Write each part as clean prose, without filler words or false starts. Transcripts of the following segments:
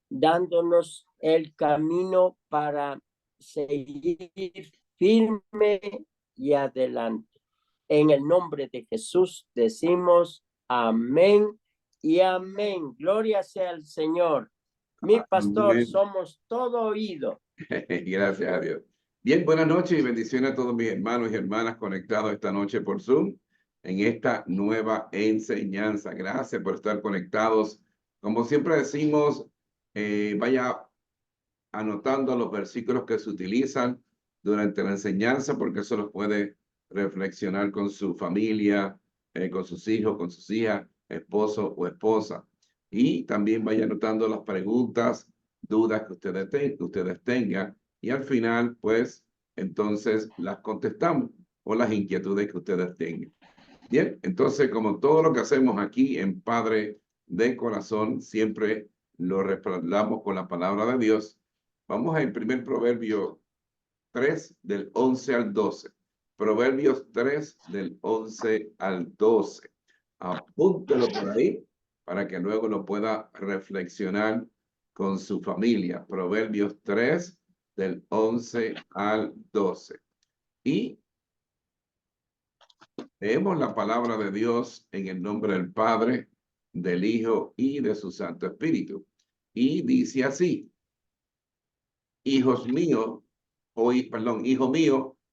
dándonos el camino para seguir firme y adelante. En el nombre de Jesús decimos amén y amén. Gloria sea al Señor. Mi pastor, Amén. somos todo oído. Gracias a Dios. Bien, buenas noches y bendiciones a todos mis hermanos y hermanas conectados esta noche por Zoom en esta nueva enseñanza. Gracias por estar conectados. Como siempre decimos, vaya anotando los versículos que se utilizan durante la enseñanza, porque eso los puede reflexionar con su familia, con sus hijos, con sus hijas, esposo o esposa. Y también vaya anotando las preguntas, dudas que ustedes tengan. Y al final, pues, entonces las contestamos o las inquietudes que ustedes tengan. Bien, entonces, como todo lo que hacemos aquí en Padre de Corazón, siempre lo respaldamos con la palabra de Dios. Vamos al primer Proverbio 3, del 11 al 12. Proverbios 3, del 11 al 12. Apúntelo por ahí para que luego lo pueda reflexionar con su familia. Proverbios 3, del 11 al 12. Y leemos la palabra de Dios en el nombre del Padre, del Hijo y de su Santo Espíritu. Y dice así: hijo mío,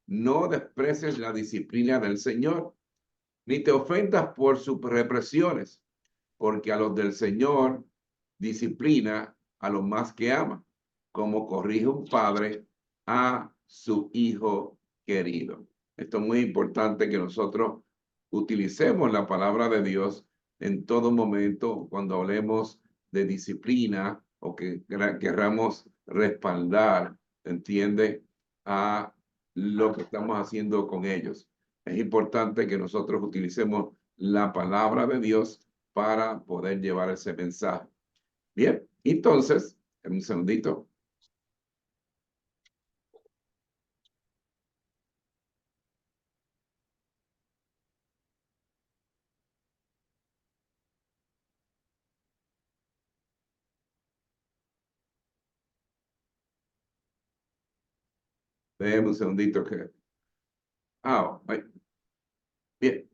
no desprecies la disciplina del Señor, ni te ofendas por sus represiones, porque a los del Señor disciplina a los más que ama, como corrige un padre a su hijo querido. Esto es muy importante que nosotros utilicemos la palabra de Dios en todo momento cuando hablemos de disciplina o que queramos respaldar, ¿entiende?, a lo que estamos haciendo con ellos. Es importante que nosotros utilicemos la palabra de Dios para poder llevar ese mensaje. Bien, entonces, un segundito. Déjame un segundito que... bien.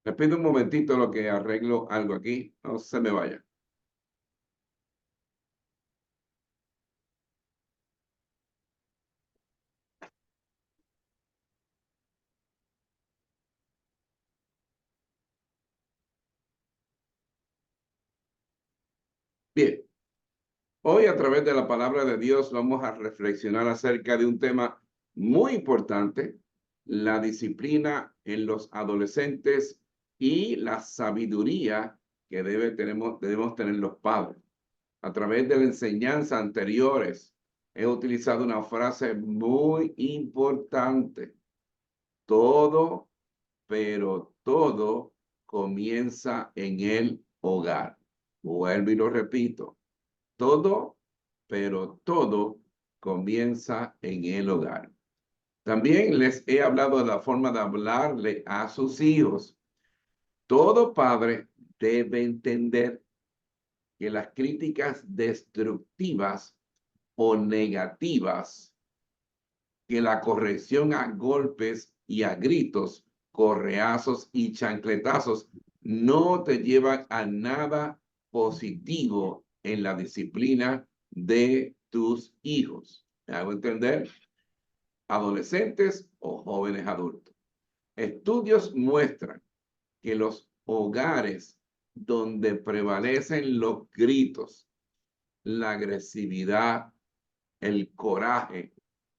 Les pido un momentito lo que arreglo algo aquí. No se me vaya. Bien. Hoy a través de la palabra de Dios vamos a reflexionar acerca de un tema muy importante: la disciplina en los adolescentes y la sabiduría que debemos tener los padres. A través de la enseñanza anteriores he utilizado una frase muy importante: todo, pero todo comienza en el hogar. Vuelvo y lo repito: todo, pero todo comienza en el hogar. También les he hablado de la forma de hablarle a sus hijos. Todo padre debe entender que las críticas destructivas o negativas, que la corrección a golpes y a gritos, correazos y chancletazos no te llevan a nada positivo en la disciplina de tus hijos. ¿Me hago entender? Adolescentes o jóvenes adultos. Estudios muestran que los hogares donde prevalecen los gritos, la agresividad, el coraje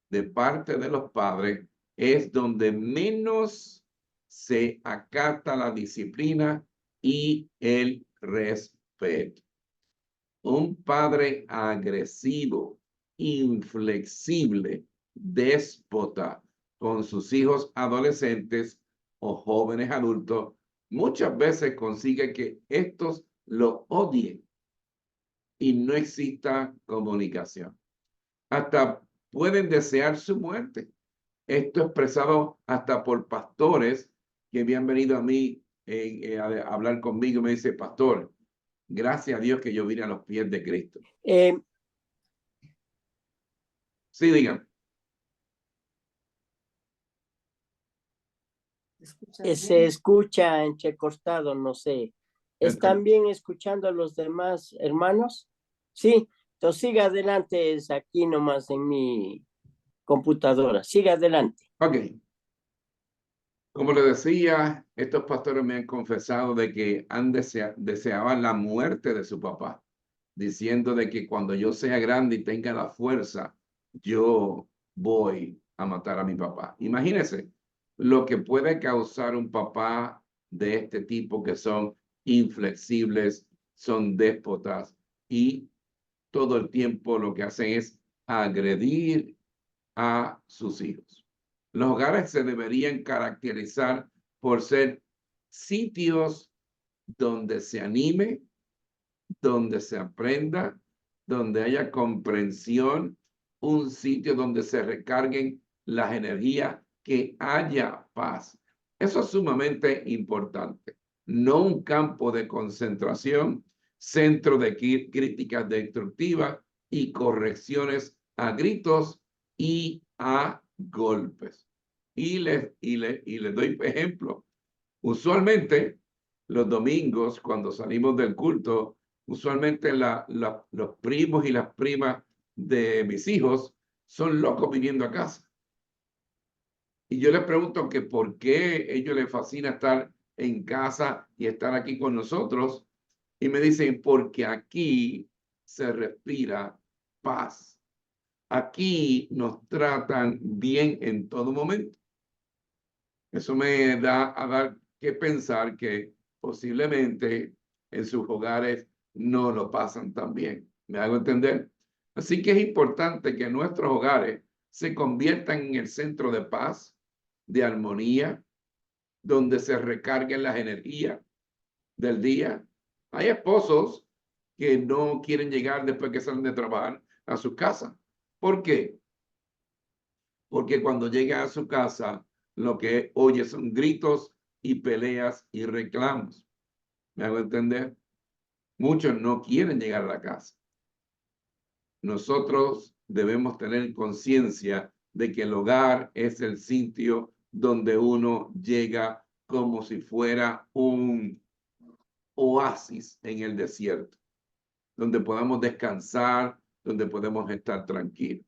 de parte de los padres, es donde menos se acata la disciplina y el respeto. Un padre agresivo, inflexible, déspota con sus hijos adolescentes o jóvenes adultos muchas veces consigue que estos lo odien y no exista comunicación. Hasta pueden desear su muerte. Esto expresado hasta por pastores que habían venido a mí a hablar conmigo. Me dice, pastor, gracias a Dios que yo vine a los pies de Cristo. Sí, digan. Se escucha entrecortado, no sé. ¿Están bien escuchando a los demás hermanos? Sí, entonces siga adelante, es aquí nomás en mi computadora. Siga adelante. Ok. Como le decía, estos pastores me han confesado de que deseaban la muerte de su papá, diciendo de que cuando yo sea grande y tenga la fuerza, yo voy a matar a mi papá. Imagínense lo que puede causar un papá de este tipo, que son inflexibles, son déspotas y todo el tiempo lo que hacen es agredir a sus hijos. Los hogares se deberían caracterizar por ser sitios donde se anime, donde se aprenda, donde haya comprensión, un sitio donde se recarguen las energías, que haya paz. Eso es sumamente importante. No un campo de concentración, centro de críticas destructivas y correcciones a gritos y a golpes. Y les doy ejemplo. Usualmente, los domingos, cuando salimos del culto, usualmente los primos y las primas de mis hijos son locos viniendo a casa. Y yo les pregunto que por qué a ellos les fascina estar en casa y estar aquí con nosotros. Y me dicen, porque aquí se respira paz. Aquí nos tratan bien en todo momento. Eso me da a dar que pensar que posiblemente en sus hogares no lo pasan tan bien. ¿Me hago entender? Así que es importante que nuestros hogares se conviertan en el centro de paz, de armonía, donde se recarguen las energías del día. Hay esposos que no quieren llegar después que salen de trabajar a su casa. ¿Por qué? Porque cuando llega a su casa, lo que oye son gritos y peleas y reclamos. ¿Me hago entender? Muchos no quieren llegar a la casa. Nosotros debemos tener conciencia de que el hogar es el sitio donde uno llega como si fuera un oasis en el desierto, donde podamos descansar, donde podemos estar tranquilos.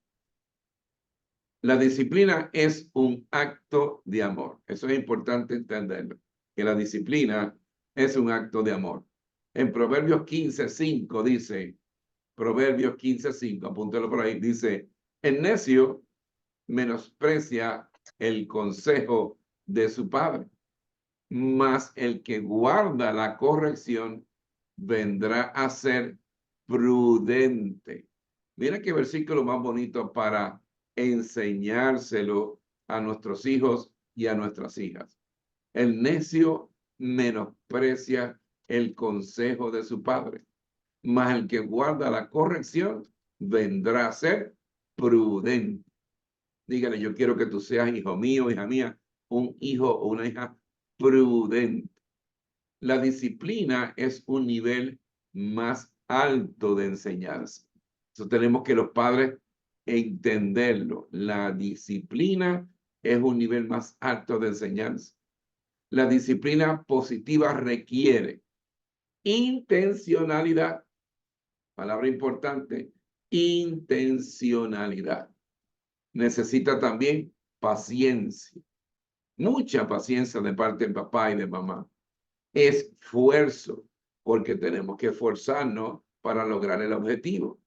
La disciplina es un acto de amor. Eso es importante entenderlo, que la disciplina es un acto de amor. En Proverbios 15:5 dice, Proverbios 15:5, apúntelo por ahí, dice, el necio menosprecia el consejo de su padre, mas el que guarda la corrección vendrá a ser prudente. Mira qué versículo más bonito para enseñárselo a nuestros hijos y a nuestras hijas. El necio menosprecia el consejo de su padre, mas el que guarda la corrección vendrá a ser prudente. Dígale, yo quiero que tú seas hijo mío, hija mía, un hijo o una hija prudente. La disciplina es un nivel más alto de enseñanza. Eso tenemos que los padres entenderlo. La disciplina es un nivel más alto de enseñanza. La disciplina positiva requiere intencionalidad. Palabra importante, intencionalidad. Necesita también paciencia. Mucha paciencia de parte de papá y de mamá. Esfuerzo, porque tenemos que esforzarnos para lograr el objetivo.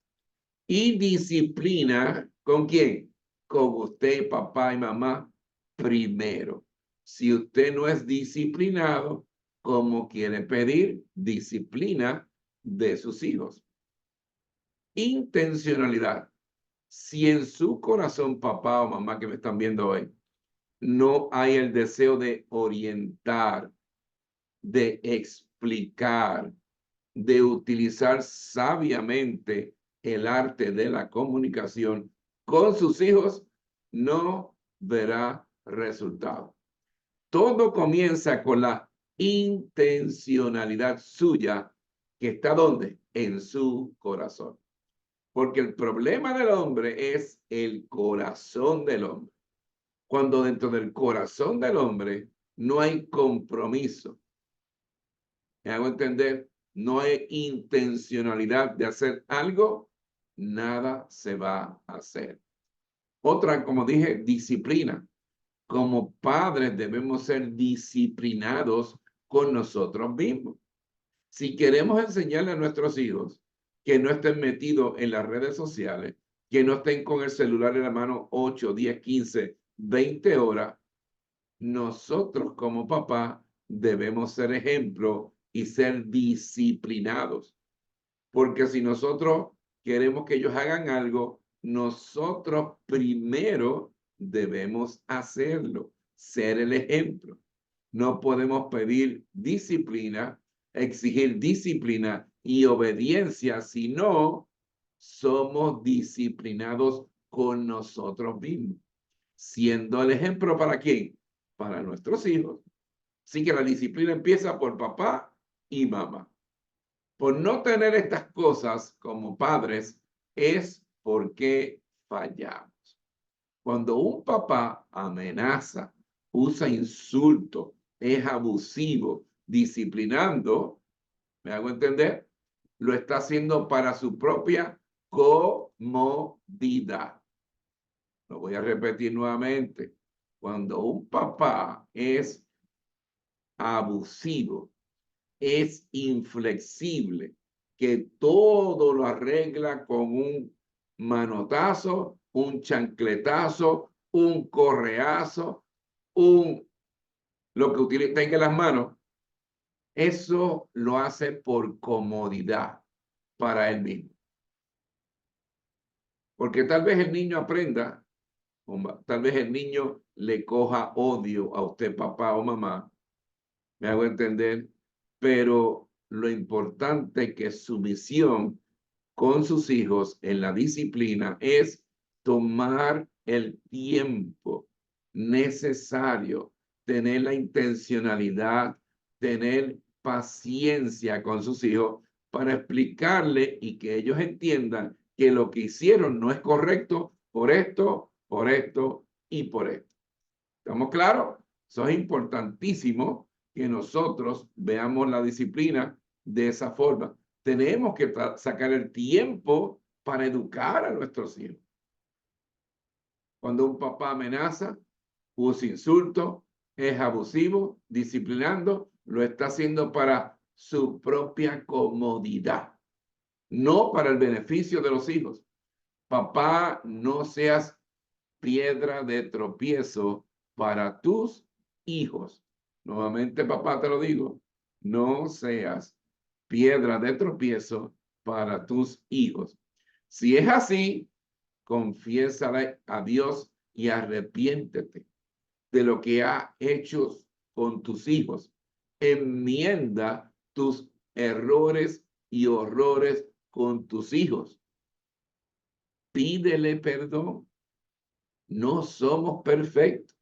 Y disciplina, ¿con quién? Con usted, papá y mamá, primero. Si usted no es disciplinado, ¿cómo quiere pedir disciplina de sus hijos? Intencionalidad. Si en su corazón, papá o mamá que me están viendo hoy, no hay el deseo de orientar, de explicar, de utilizar sabiamente el arte de la comunicación con sus hijos, no verá resultado. Todo comienza con la intencionalidad suya, que está ¿dónde? En su corazón. Porque el problema del hombre es el corazón del hombre. Cuando dentro del corazón del hombre no hay compromiso, ¿me hago entender? No hay intencionalidad de hacer algo, nada se va a hacer. Otra, como dije, disciplina. Como padres debemos ser disciplinados con nosotros mismos. Si queremos enseñarle a nuestros hijos que no estén metidos en las redes sociales, que no estén con el celular en la mano 8, 10, 15, 20 horas, nosotros como papá debemos ser ejemplo y ser disciplinados. Porque si nosotros queremos que ellos hagan algo, nosotros primero debemos hacerlo, ser el ejemplo. No podemos pedir disciplina, exigir disciplina y obediencia si no somos disciplinados con nosotros mismos. Siendo el ejemplo para quién? Para nuestros hijos. Así que la disciplina empieza por papá y mamá. Por no tener estas cosas como padres es porque fallamos. Cuando un papá amenaza, usa insultos, es abusivo, disciplinando, ¿me hago entender? Lo está haciendo para su propia comodidad. Lo voy a repetir nuevamente. Cuando un papá es abusivo, es inflexible, que todo lo arregla con un manotazo, un chancletazo, un correazo, lo que tenga en las manos, eso lo hace por comodidad para él mismo. Porque tal vez el niño aprenda, tal vez el niño le coja odio a usted, papá o mamá, me hago entender, pero lo importante es que su misión con sus hijos en la disciplina es tomar el tiempo necesario, tener la intencionalidad, tener paciencia con sus hijos para explicarle y que ellos entiendan que lo que hicieron no es correcto por esto, por esto y por esto. ¿Estamos claros? Eso es importantísimo que nosotros veamos la disciplina de esa forma. Tenemos que sacar el tiempo para educar a nuestros hijos. Cuando un papá amenaza, usa insultos, es abusivo, disciplinando, lo está haciendo para su propia comodidad, no para el beneficio de los hijos. Papá, no seas piedra de tropiezo para tus hijos. Nuevamente, papá, te lo digo, no seas piedra de tropiezo para tus hijos. Si es así, confiésale a Dios y arrepiéntete de lo que ha hecho con tus hijos. Enmienda tus errores y horrores con tus hijos. Pídele perdón. No somos perfectos.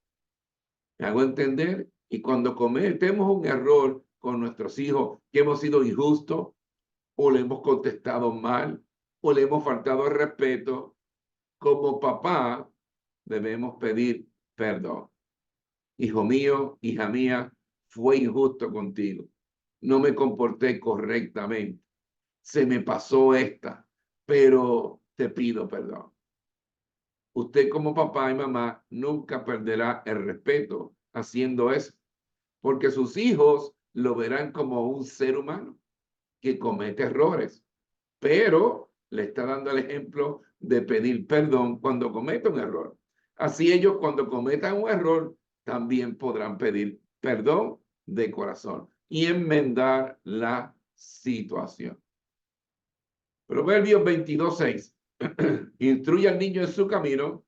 ¿Me hago entender? Y cuando cometemos un error con nuestros hijos, que hemos sido injustos, o le hemos contestado mal, o le hemos faltado el respeto, como papá debemos pedir perdón. Hijo mío, hija mía, fue injusto contigo. No me comporté correctamente. Se me pasó esta, pero te pido perdón. Usted como papá y mamá nunca perderá el respeto haciendo eso, porque sus hijos lo verán como un ser humano que comete errores, pero le está dando el ejemplo de pedir perdón cuando cometa un error. Así ellos cuando cometan un error también podrán pedir perdón de corazón y enmendar la situación. Proverbios 22:6. Instruye al niño en su camino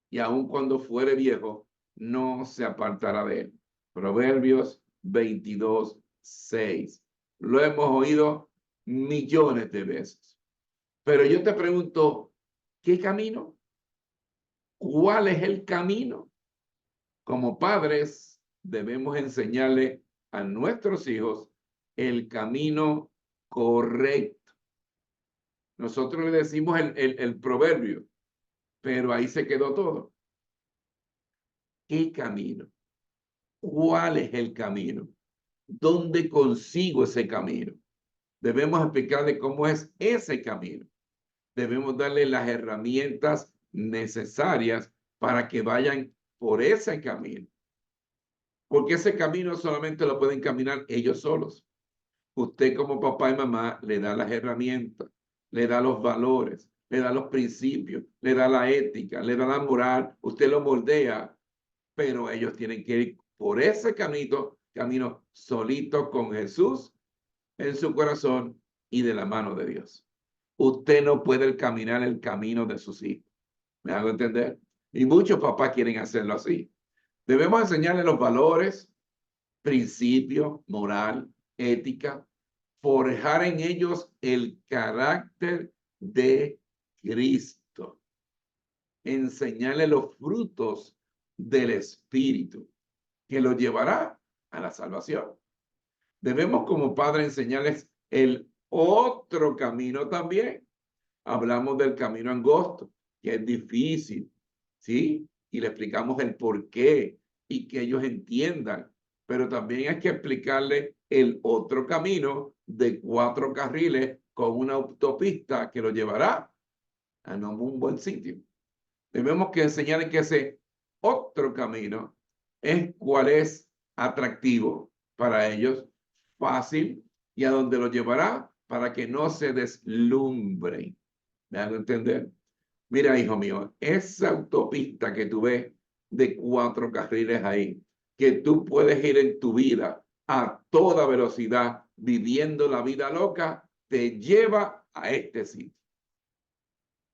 y aun cuando fuere viejo, no se apartará de él. Proverbios 22:6. 6. Lo hemos oído millones de veces. Pero yo te pregunto, ¿qué camino? ¿Cuál es el camino? Como padres, debemos enseñarle a nuestros hijos el camino correcto. Nosotros le decimos el proverbio, pero ahí se quedó todo. ¿Qué camino? ¿Cuál es el camino? ¿Dónde consigo ese camino? Debemos explicarle cómo es ese camino. Debemos darle las herramientas necesarias para que vayan por ese camino. Porque ese camino solamente lo pueden caminar ellos solos. Usted como papá y mamá le da las herramientas, le da los valores, le da los principios, le da la ética, le da la moral, usted lo moldea, pero ellos tienen que ir por ese camino solito con Jesús en su corazón y de la mano de Dios. Usted no puede caminar el camino de sus hijos. ¿Me hago entender? Y muchos papás quieren hacerlo así. Debemos enseñarles los valores, principios, moral, ética, forjar en ellos el carácter de Cristo, enseñarles los frutos del Espíritu, que los llevará a la salvación. Debemos como padres enseñarles el otro camino también. Hablamos del camino angosto, que es difícil, ¿sí? Y le explicamos el por qué y que ellos entiendan. Pero también hay que explicarle el otro camino de 4 carriles con una autopista que lo llevará a un buen sitio. Debemos que enseñarles que ese otro camino es cuál es atractivo para ellos, fácil y a donde lo llevará para que no se deslumbren. ¿Me hago entender? Mira, hijo mío, esa autopista que tú ves de 4 carriles ahí, que tú puedes ir en tu vida a toda velocidad, viviendo la vida loca, te lleva a este sitio.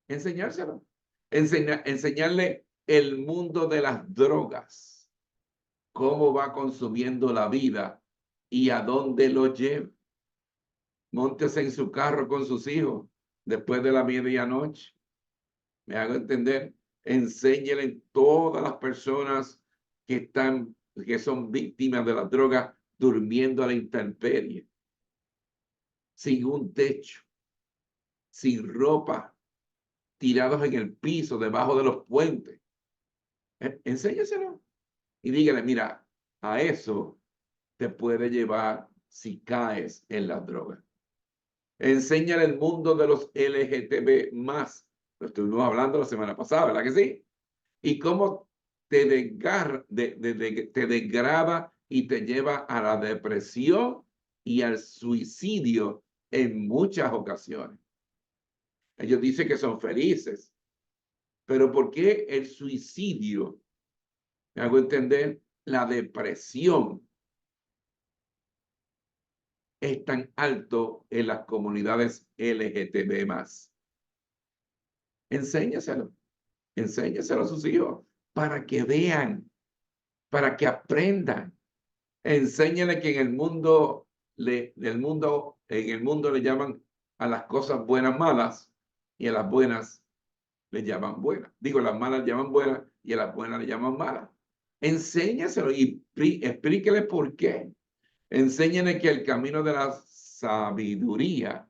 Enseñárselo. Enseñarle el mundo de las drogas, cómo va consumiendo la vida y a dónde lo lleva. Móntese en su carro con sus hijos después de la medianoche. Me hago entender. Enséñele todas las personas que son víctimas de las drogas durmiendo a la intemperie, sin un techo, sin ropa, tirados en el piso, debajo de los puentes. Enséñaselo y dígale, mira, a eso te puede llevar si caes en las drogas. Enséñale el mundo de los LGTB+. Lo estuvimos hablando la semana pasada, ¿verdad que sí? Y cómo te degrada y te lleva a la depresión y al suicidio en muchas ocasiones. Ellos dicen que son felices, pero ¿por qué el suicidio? Me hago entender, la depresión es tan alto en las comunidades LGTB+. Enséñaselo a sus hijos para que vean, para que aprendan. Enséñale que en el mundo le llaman a las cosas buenas malas y a las buenas le llaman buenas. Digo, las malas llaman buenas y a las buenas le llaman malas. Enséñaselo y explíquele por qué. Enséñale que el camino de la sabiduría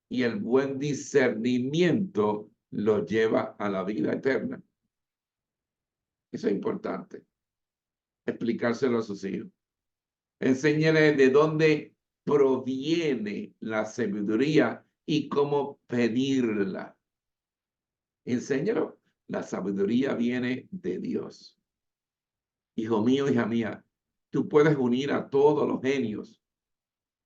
y el buen discernimiento lo lleva a la vida eterna. Eso es importante, explicárselo a sus hijos. Enséñale de dónde proviene la sabiduría y cómo pedirla. Enséñalo. La sabiduría viene de Dios. Hijo mío, hija mía, tú puedes unir a todos los genios,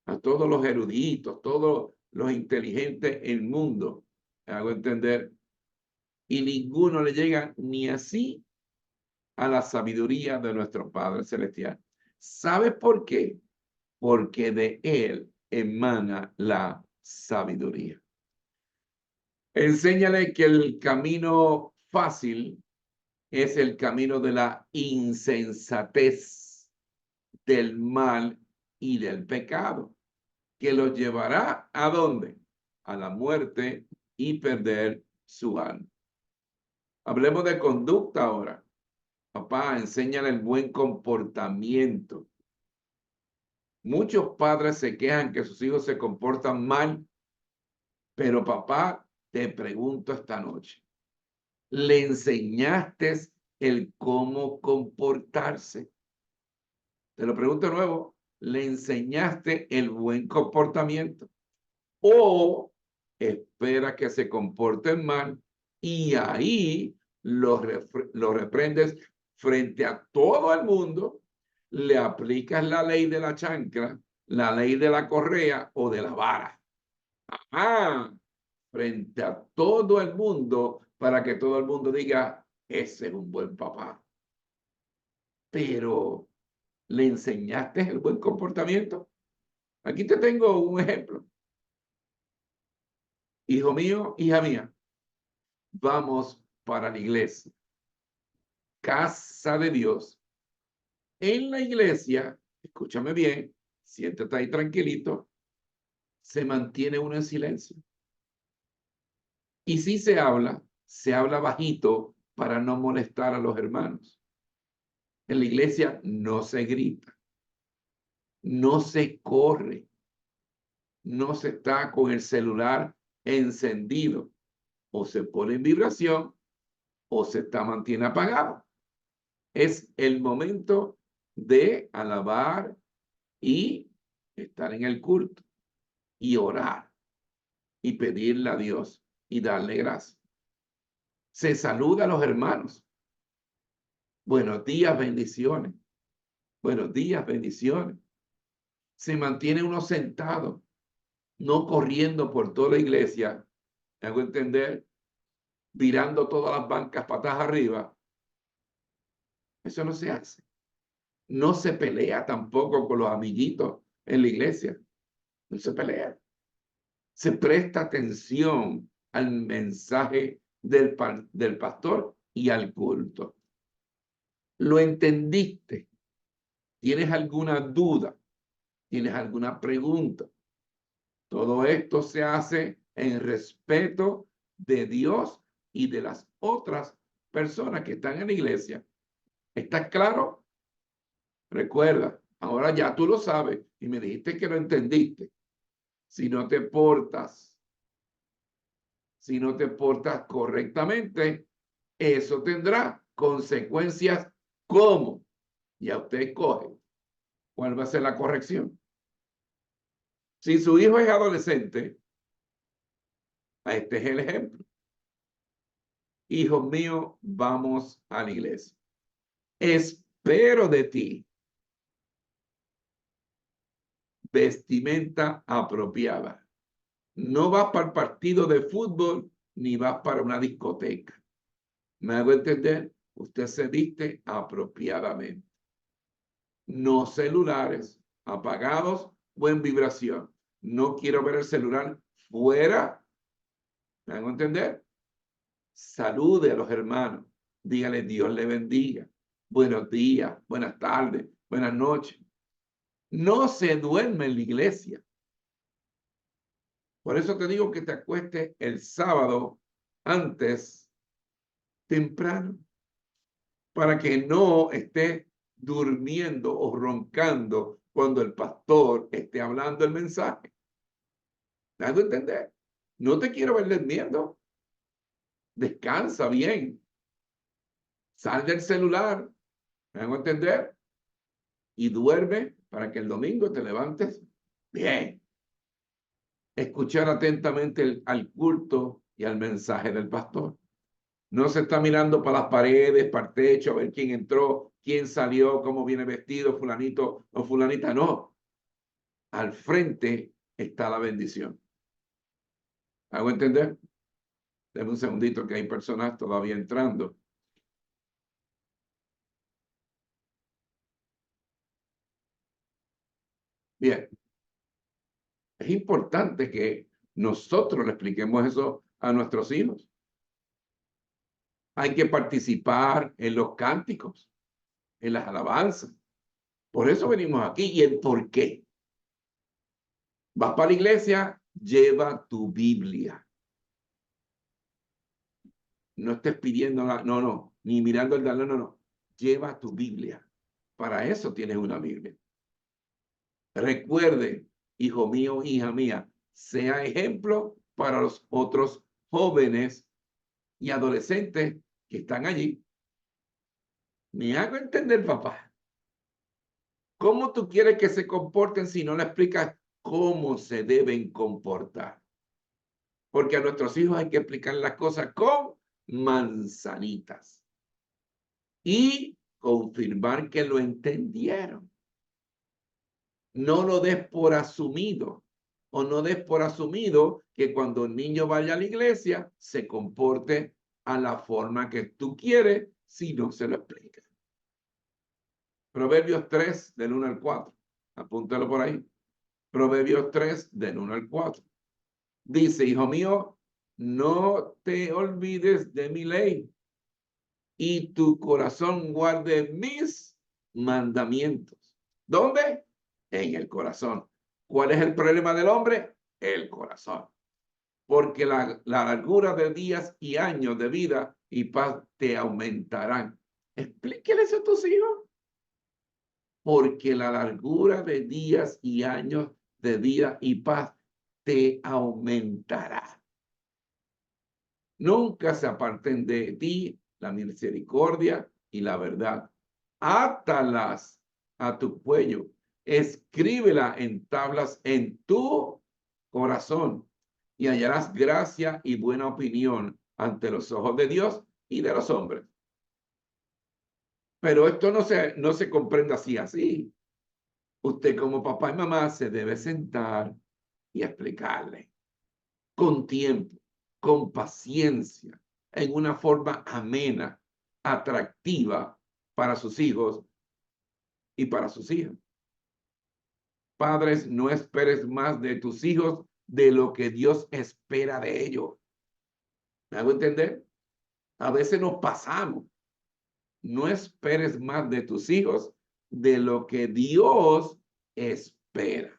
a todos los eruditos, todos los inteligentes del mundo. Me hago entender. Y ninguno le llega ni así a la sabiduría de nuestro Padre Celestial. ¿Sabes por qué? Porque de Él emana la sabiduría. Enséñale que el camino fácil es el camino de la insensatez, del mal y del pecado, que los llevará ¿a dónde? A la muerte y perder su alma. Hablemos de conducta ahora. Papá, enséñale el buen comportamiento. Muchos padres se quejan que sus hijos se comportan mal, pero papá, te pregunto esta noche, ¿le enseñaste el cómo comportarse? Te lo pregunto de nuevo, ¿le enseñaste el buen comportamiento? ¿O espera que se comporten mal y ahí lo reprendes frente a todo el mundo, le aplicas la ley de la chancla, la ley de la correa o de la vara? Ah, frente a todo el mundo para que todo el mundo diga, ese es un buen papá. Pero, ¿le enseñaste el buen comportamiento? Aquí te tengo un ejemplo. Hijo mío, hija mía, vamos para la iglesia, casa de Dios. En la iglesia, escúchame bien, siéntate ahí tranquilito, se mantiene uno en silencio. Y si se habla bajito para no molestar a los hermanos. En la iglesia no se grita, no se corre, no se está con el celular encendido, o se pone en vibración o se mantiene apagado. Es el momento de alabar y estar en el culto y orar y pedirle a Dios y darle gracias. Se saluda a los hermanos. Buenos días, bendiciones. Buenos días, bendiciones. Se mantiene uno sentado, no corriendo por toda la iglesia, ¿me hago entender? Virando todas las bancas patas arriba. Eso no se hace. No se pelea tampoco con los amiguitos en la iglesia. No se pelea. Se presta atención al mensaje del pastor y al culto. ¿Lo entendiste? ¿Tienes alguna duda? ¿Tienes alguna pregunta? Todo esto se hace en respeto de Dios y de las otras personas que están en la iglesia. ¿Estás claro? Recuerda, ahora ya tú lo sabes y me dijiste que lo entendiste. Si no te portas correctamente, eso tendrá consecuencias como, ya usted escoge cuál va a ser la corrección. Si su hijo es adolescente, este es el ejemplo. Hijo mío, vamos a la iglesia. Espero de ti vestimenta apropiada. No vas para el partido de fútbol ni vas para una discoteca. ¿Me hago entender? Usted se viste apropiadamente. No celulares apagados o en vibración. No quiero ver el celular fuera. ¿Me hago entender? Salude a los hermanos. Dígale Dios le bendiga. Buenos días, buenas tardes, buenas noches. No se duerme en la iglesia. Por eso te digo que te acuestes el sábado antes, temprano, para que no estés durmiendo o roncando cuando el pastor esté hablando el mensaje. ¿Me hago entender? No te quiero ver durmiendo. Descansa bien. Sal del celular. ¿Me hago entender? Y duerme para que el domingo te levantes bien. Escuchar atentamente al culto y al mensaje del pastor. No se está mirando para las paredes, para el techo, a ver quién entró, quién salió, cómo viene vestido, fulanito o fulanita. No. Al frente está la bendición. ¿Hago entender? Deme un segundito que hay personas todavía entrando. Bien. Es importante que nosotros le expliquemos eso a nuestros hijos. Hay que participar en los cánticos, en las alabanzas. Por eso venimos aquí y el por qué. Vas para la iglesia, lleva tu Biblia. No estés pidiéndola, no, ni mirando el dalón, no. Lleva tu Biblia. Para eso tienes una Biblia. Recuerde, hijo mío, hija mía, sea ejemplo para los otros jóvenes y adolescentes que están allí. Me hago entender, papá. ¿Cómo tú quieres que se comporten si no le explicas cómo se deben comportar? Porque a nuestros hijos hay que explicar las cosas con manzanitas y confirmar que lo entendieron. No lo des por asumido, o no des por asumido que cuando el niño vaya a la iglesia se comporte a la forma que tú quieres si no se lo explicas. Proverbios 3, del 1 al 4. Apúntalo por ahí. Proverbios 3, del 1 al 4. Dice, hijo mío, no te olvides de mi ley y tu corazón guarde mis mandamientos. ¿Dónde? En el corazón. ¿Cuál es el problema del hombre? El corazón. Porque la largura de días y años de vida y paz te aumentarán. Explíqueles a tus hijos. Porque la largura de días y años de vida y paz te aumentará. Nunca se aparten de ti la misericordia y la verdad. Átalas a tu cuello, escríbela en tablas en tu corazón y hallarás gracia y buena opinión ante los ojos de Dios y de los hombres. Pero esto no se comprende así. Usted como papá y mamá se debe sentar y explicarle con tiempo, con paciencia, en una forma amena, atractiva para sus hijos y para sus hijas. Padres, no esperes más de tus hijos de lo que Dios espera de ellos. ¿Me hago entender? A veces nos pasamos. No esperes más de tus hijos de lo que Dios espera.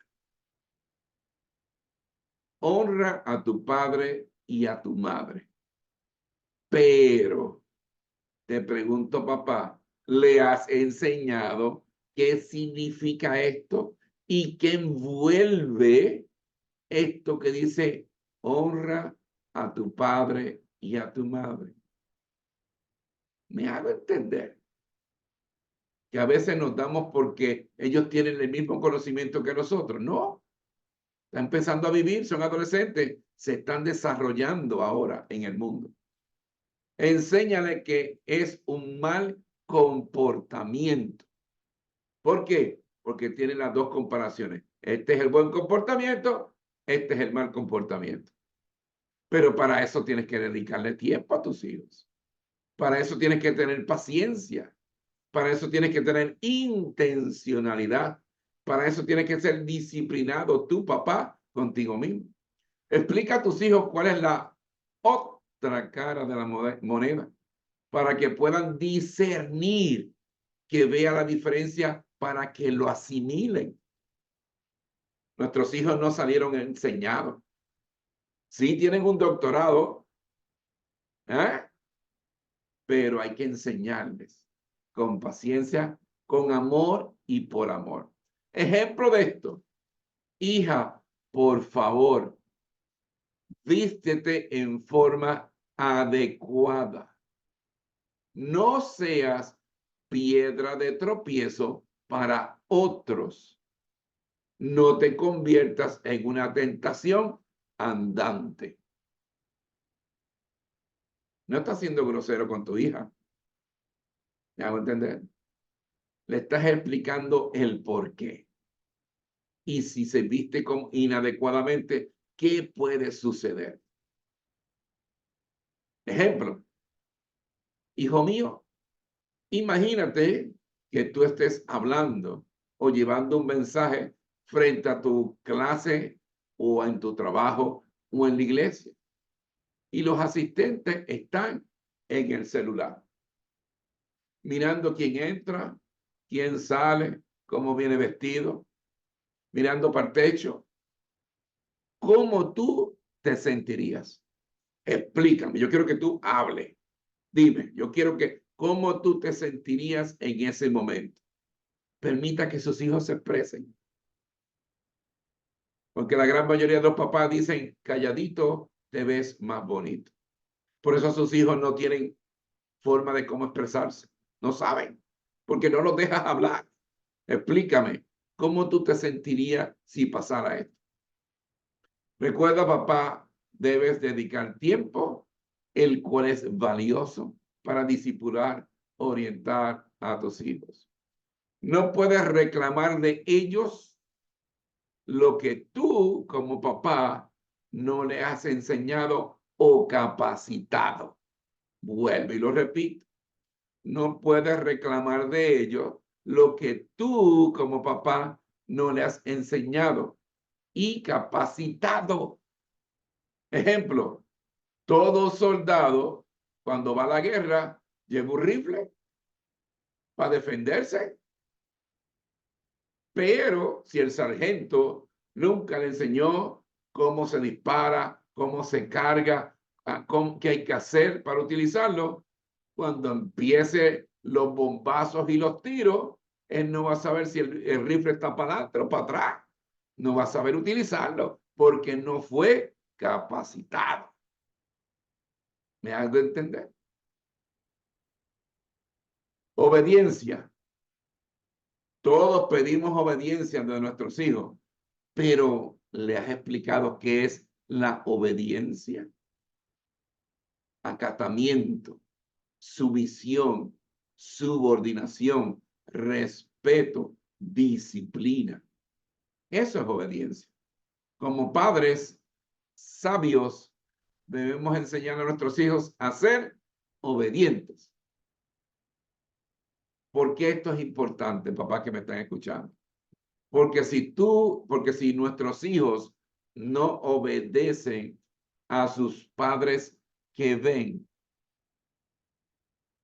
Honra a tu padre y a tu madre. Pero, te pregunto, papá, ¿le has enseñado qué significa esto y qué envuelve esto que dice honra a tu padre y a tu madre? Me hago entender que a veces nos damos porque ellos tienen el mismo conocimiento que nosotros. No, están empezando a vivir, son adolescentes, se están desarrollando ahora en el mundo. Enséñale que es un mal comportamiento. ¿Por qué? Porque tiene las dos comparaciones. Este es el buen comportamiento, este es el mal comportamiento. Pero para eso tienes que dedicarle tiempo a tus hijos. Para eso tienes que tener paciencia. Para eso tienes que tener intencionalidad. Para eso tienes que ser disciplinado tu papá contigo mismo. Explica a tus hijos cuál es la otra cara de la moneda para que puedan discernir, que vea la diferencia para que lo asimilen. Nuestros hijos no salieron enseñados. Sí tienen un doctorado, pero hay que enseñarles con paciencia, con amor y por amor. Ejemplo de esto, hija, por favor, vístete en forma adecuada. No seas piedra de tropiezo para otros. No te conviertas en una tentación andante. No estás siendo grosero con tu hija. ¿Me hago entender? Le estás explicando el por qué. Y si se viste inadecuadamente, ¿qué puede suceder? Ejemplo. Hijo mío, imagínate que tú estés hablando o llevando un mensaje frente a tu clase o en tu trabajo o en la iglesia. Y los asistentes están en el celular, mirando quién entra, quién sale, cómo viene vestido, mirando para el techo. ¿cómo tú te sentirías? Explícame, yo quiero que tú hables. Dime, yo quiero que, ¿cómo tú te sentirías en ese momento? Permita que sus hijos se expresen. Porque la gran mayoría de los papás dicen, calladito, te ves más bonito. Por eso sus hijos no tienen forma de cómo expresarse. No saben, porque no los dejas hablar. Explícame, ¿cómo tú te sentirías si pasara esto? Recuerda, papá, debes dedicar tiempo, el cual es valioso para discipular, orientar a tus hijos. No puedes reclamar de ellos lo que tú como papá no le has enseñado o capacitado. Vuelvo y lo repito. No puedes reclamar de ellos lo que tú como papá no le has enseñado y capacitado. Ejemplo, todo soldado cuando va a la guerra lleva un rifle para defenderse. Pero si el sargento nunca le enseñó cómo se dispara, cómo se carga, qué hay que hacer para utilizarlo, cuando empiece los bombazos y los tiros, él no va a saber si el rifle está para adelante o para atrás. No va a saber utilizarlo porque no fue capacitado. ¿Me hago entender? Obediencia. Todos pedimos obediencia de nuestros hijos, pero ¿le has explicado qué es la obediencia? Acatamiento, sumisión, subordinación, respeto, disciplina. Eso es obediencia. Como padres sabios, debemos enseñar a nuestros hijos a ser obedientes. ¿Por qué esto es importante, papá, que me están escuchando? Porque si nuestros hijos no obedecen a sus padres que ven,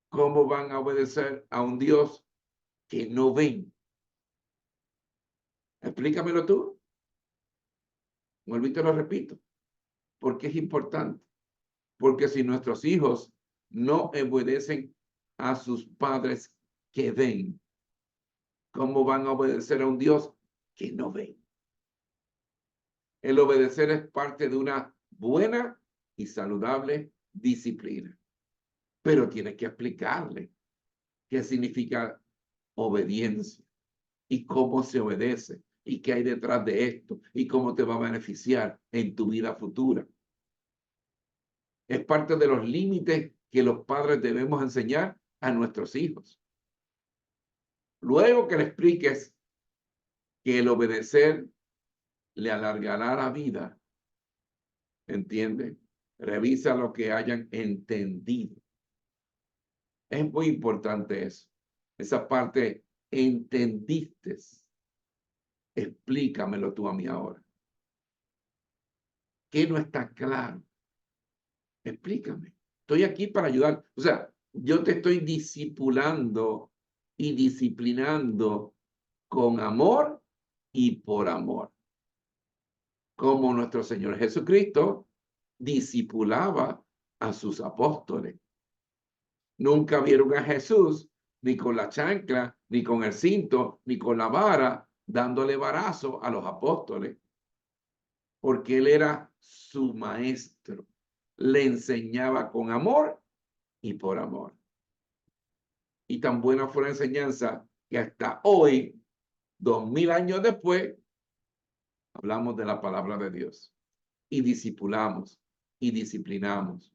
¿cómo van a obedecer a un Dios que no ven? Explícamelo tú. Vuelvo y te lo repito. Porque es importante. Porque si nuestros hijos no obedecen a sus padres que ven, ¿cómo van a obedecer a un Dios que no ven? El obedecer es parte de una buena y saludable disciplina. Pero tienes que explicarle qué significa obediencia y cómo se obedece y qué hay detrás de esto y cómo te va a beneficiar en tu vida futura. Es parte de los límites que los padres debemos enseñar a nuestros hijos. Luego que le expliques que el obedecer le alargará la vida, ¿entiende? Revisa lo que hayan entendido. Es muy importante eso. Esa parte, ¿entendiste? Explícamelo tú a mí ahora. ¿Qué no está claro? Explícame. Estoy aquí para ayudar. O sea, yo te estoy discipulando y disciplinando con amor y por amor. Como nuestro Señor Jesucristo discipulaba a sus apóstoles. Nunca vieron a Jesús ni con la chancla, ni con el cinto, ni con la vara, dándole varazo a los apóstoles, porque él era su maestro. Le enseñaba con amor y por amor. Y tan buena fue la enseñanza que hasta hoy, 2000 años después, hablamos de la palabra de Dios y discipulamos y disciplinamos.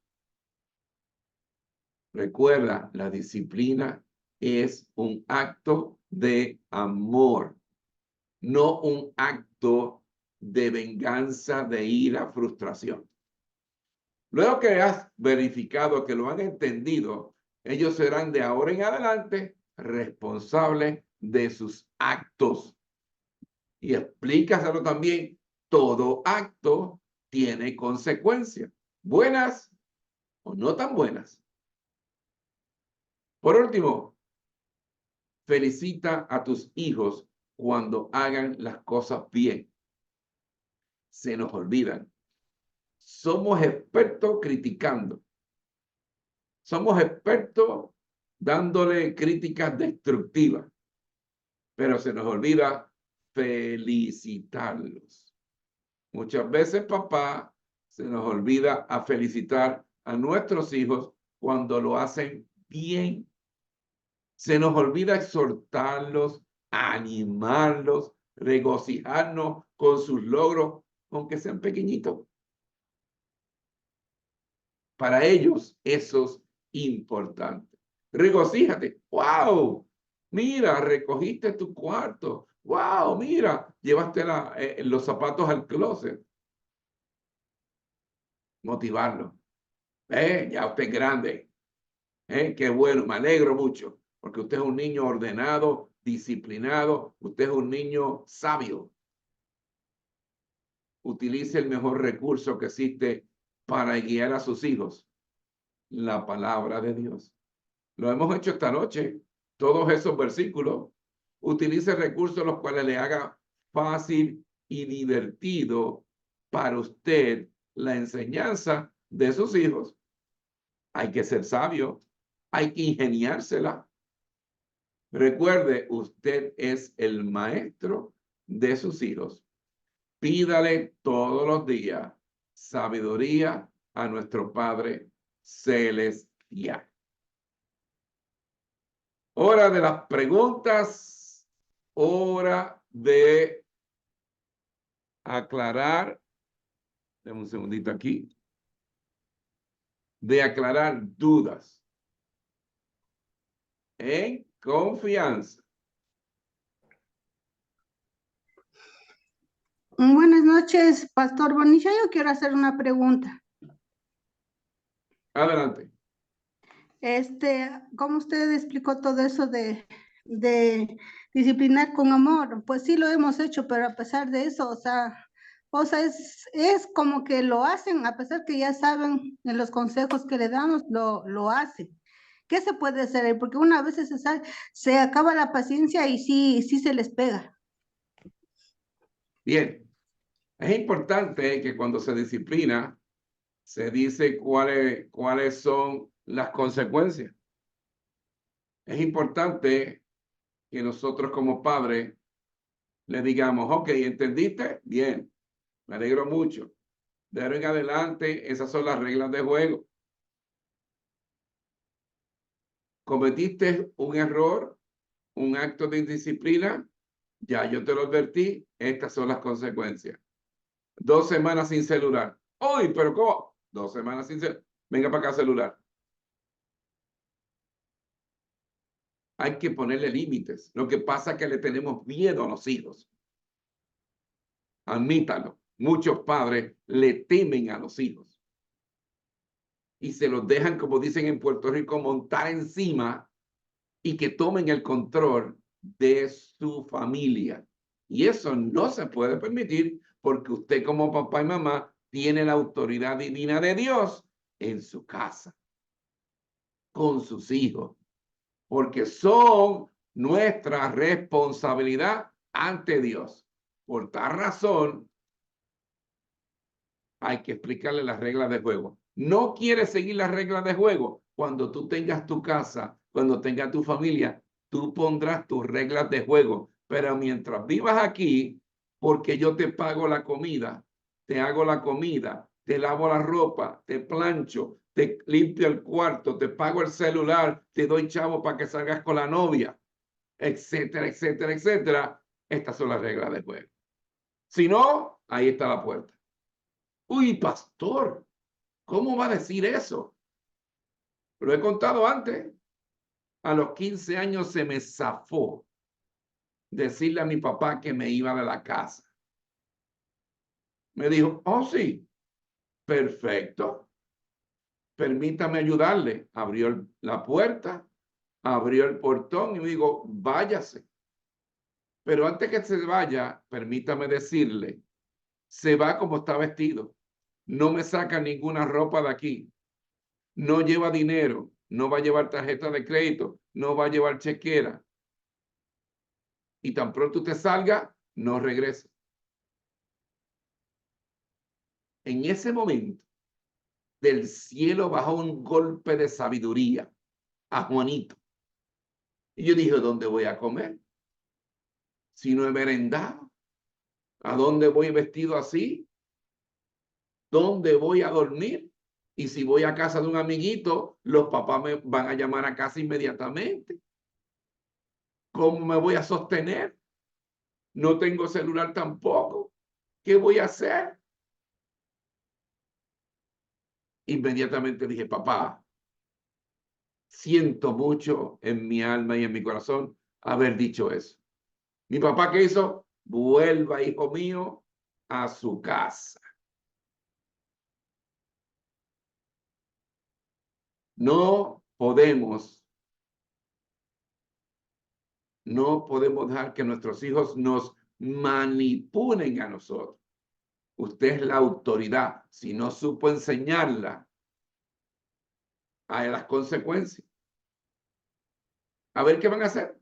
Recuerda, la disciplina es un acto de amor, no un acto de venganza, de ira, frustración. Luego que has verificado que lo han entendido, ellos serán de ahora en adelante responsables de sus actos. Y explícaselo también, todo acto tiene consecuencias, buenas o no tan buenas. Por último, felicita a tus hijos cuando hagan las cosas bien. se nos olvidan. Somos expertos criticando. Somos expertos dándole críticas destructivas, pero se nos olvida felicitarlos. Muchas veces, papá, se nos olvida a felicitar a nuestros hijos cuando lo hacen bien. Se nos olvida exhortarlos, animarlos, regocijarnos con sus logros, aunque sean pequeñitos. Para ellos eso es importante. Regocíjate. ¡Wow! Mira, recogiste tu cuarto. ¡Wow! Mira, llevaste los zapatos al closet. Motivarlo. Ya usted es grande. Qué bueno, me alegro mucho. Porque usted es un niño ordenado, disciplinado. Usted es un niño sabio. Utilice el mejor recurso que existe para guiar a sus hijos. La palabra de Dios. Lo hemos hecho esta noche. Todos esos versículos. Utilice recursos los cuales le haga fácil y divertido para usted la enseñanza de sus hijos. Hay que ser sabio. Hay que ingeniársela. Recuerde, usted es el maestro de sus hijos. Pídale todos los días sabiduría a nuestro Padre Celestial. Hora de las preguntas, hora de aclarar, dame un segundito aquí, de aclarar dudas en confianza. Buenas noches, Pastor Bonilla. Yo quiero hacer una pregunta. Adelante. ¿Cómo usted explicó todo eso de disciplinar con amor? Pues sí lo hemos hecho, pero a pesar de eso, o sea, es como que lo hacen, a pesar que ya saben en los consejos que le damos, lo hacen. ¿Qué se puede hacer ahí? Porque una vez se acaba la paciencia y sí se les pega. Bien. Es importante que cuando se disciplina, se dice cuáles son las consecuencias. Es importante que nosotros como padres le digamos, ok, ¿entendiste? Bien, me alegro mucho. De ahora en adelante, esas son las reglas de juego. Cometiste un error, un acto de indisciplina, ya yo te lo advertí, estas son las consecuencias. 2 semanas sin celular. ¡Uy, pero cómo! 2 semanas sin celular. Venga para acá, celular. Hay que ponerle límites. Lo que pasa es que le tenemos miedo a los hijos. Admítalo. Muchos padres le temen a los hijos. Y se los dejan, como dicen en Puerto Rico, montar encima y que tomen el control de su familia. Y eso no se puede permitir porque usted como papá y mamá tiene la autoridad divina de Dios en su casa, con sus hijos, porque son nuestra responsabilidad ante Dios. Por tal razón, hay que explicarle las reglas de juego. No quieres seguir las reglas de juego. Cuando tú tengas tu casa, cuando tengas tu familia, tú pondrás tus reglas de juego. Pero mientras vivas aquí, porque yo te pago la comida, te hago la comida, te lavo la ropa, te plancho, te limpio el cuarto, te pago el celular, te doy chavo para que salgas con la novia, etcétera, etcétera, etcétera. Estas son las reglas del juego. Si no, ahí está la puerta. Uy, pastor, ¿cómo va a decir eso? Lo he contado antes. A los 15 años se me zafó decirle a mi papá que me iba de la casa. Me dijo, oh sí, perfecto. Permítame ayudarle. Abrió la puerta, abrió el portón y me dijo, váyase. Pero antes que se vaya, permítame decirle, se va como está vestido. No me saca ninguna ropa de aquí. No lleva dinero. No va a llevar tarjeta de crédito. No va a llevar chequera. Y tan pronto usted salga, no regrese. en ese momento, del cielo bajó un golpe de sabiduría a Juanito. Y yo dije, ¿dónde voy a comer? Si no he merendado. ¿A dónde voy vestido así? ¿Dónde voy a dormir? Y si voy a casa de un amiguito, los papás me van a llamar a casa inmediatamente. ¿Cómo me voy a sostener? No tengo celular tampoco. ¿Qué voy a hacer? Inmediatamente dije, papá, siento mucho en mi alma y en mi corazón haber dicho eso. Mi papá, ¿qué hizo? Vuelva, hijo mío, a su casa. No podemos dejar que nuestros hijos nos manipulen a nosotros. Usted es la autoridad. Si no supo enseñarla, hay las consecuencias. A ver qué van a hacer.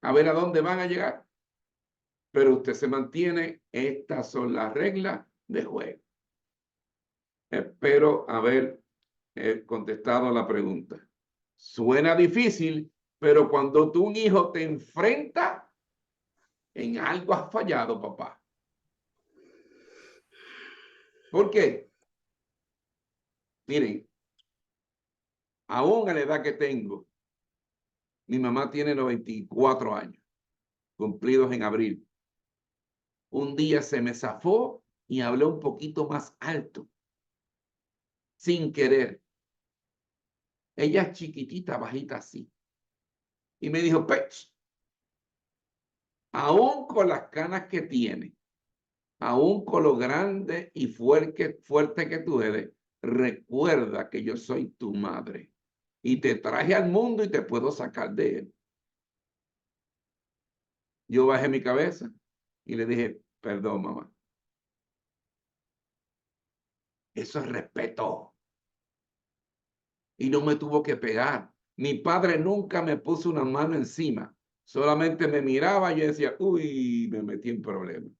A ver a dónde van a llegar. Pero usted se mantiene. Estas son las reglas de juego. Espero haber contestado la pregunta. Suena difícil, pero cuando tú un hijo te enfrenta, en algo has fallado, papá. ¿Por qué? Miren, aún a la edad que tengo, mi mamá tiene 94 años, cumplidos en abril. Un día se me zafó y hablé un poquito más alto, sin querer. Ella es chiquitita, bajita así. Y me dijo, Pech, aún con las canas que tiene, aún con lo grande y fuerte que tú eres, recuerda que yo soy tu madre y te traje al mundo y te puedo sacar de él. Yo bajé mi cabeza y le dije, perdón, mamá. Eso es respeto. Y no me tuvo que pegar. Mi padre nunca me puso una mano encima. Solamente me miraba y yo decía, uy, me metí en problemas.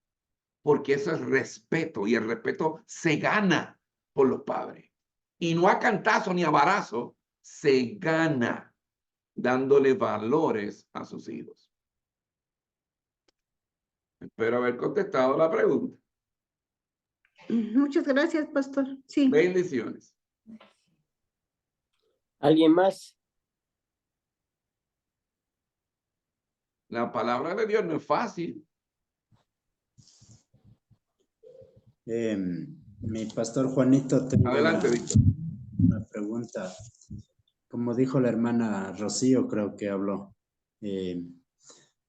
Porque eso es respeto y el respeto se gana por los padres. Y no a cantazo ni a barazo, se gana dándole valores a sus hijos. Espero haber contestado la pregunta. Muchas gracias, pastor. Sí. Bendiciones. ¿Alguien más? La palabra de Dios no es fácil. Mi pastor Juanito, tengo Adelante, Víctor. una pregunta. Como dijo la hermana Rocío, creo que habló.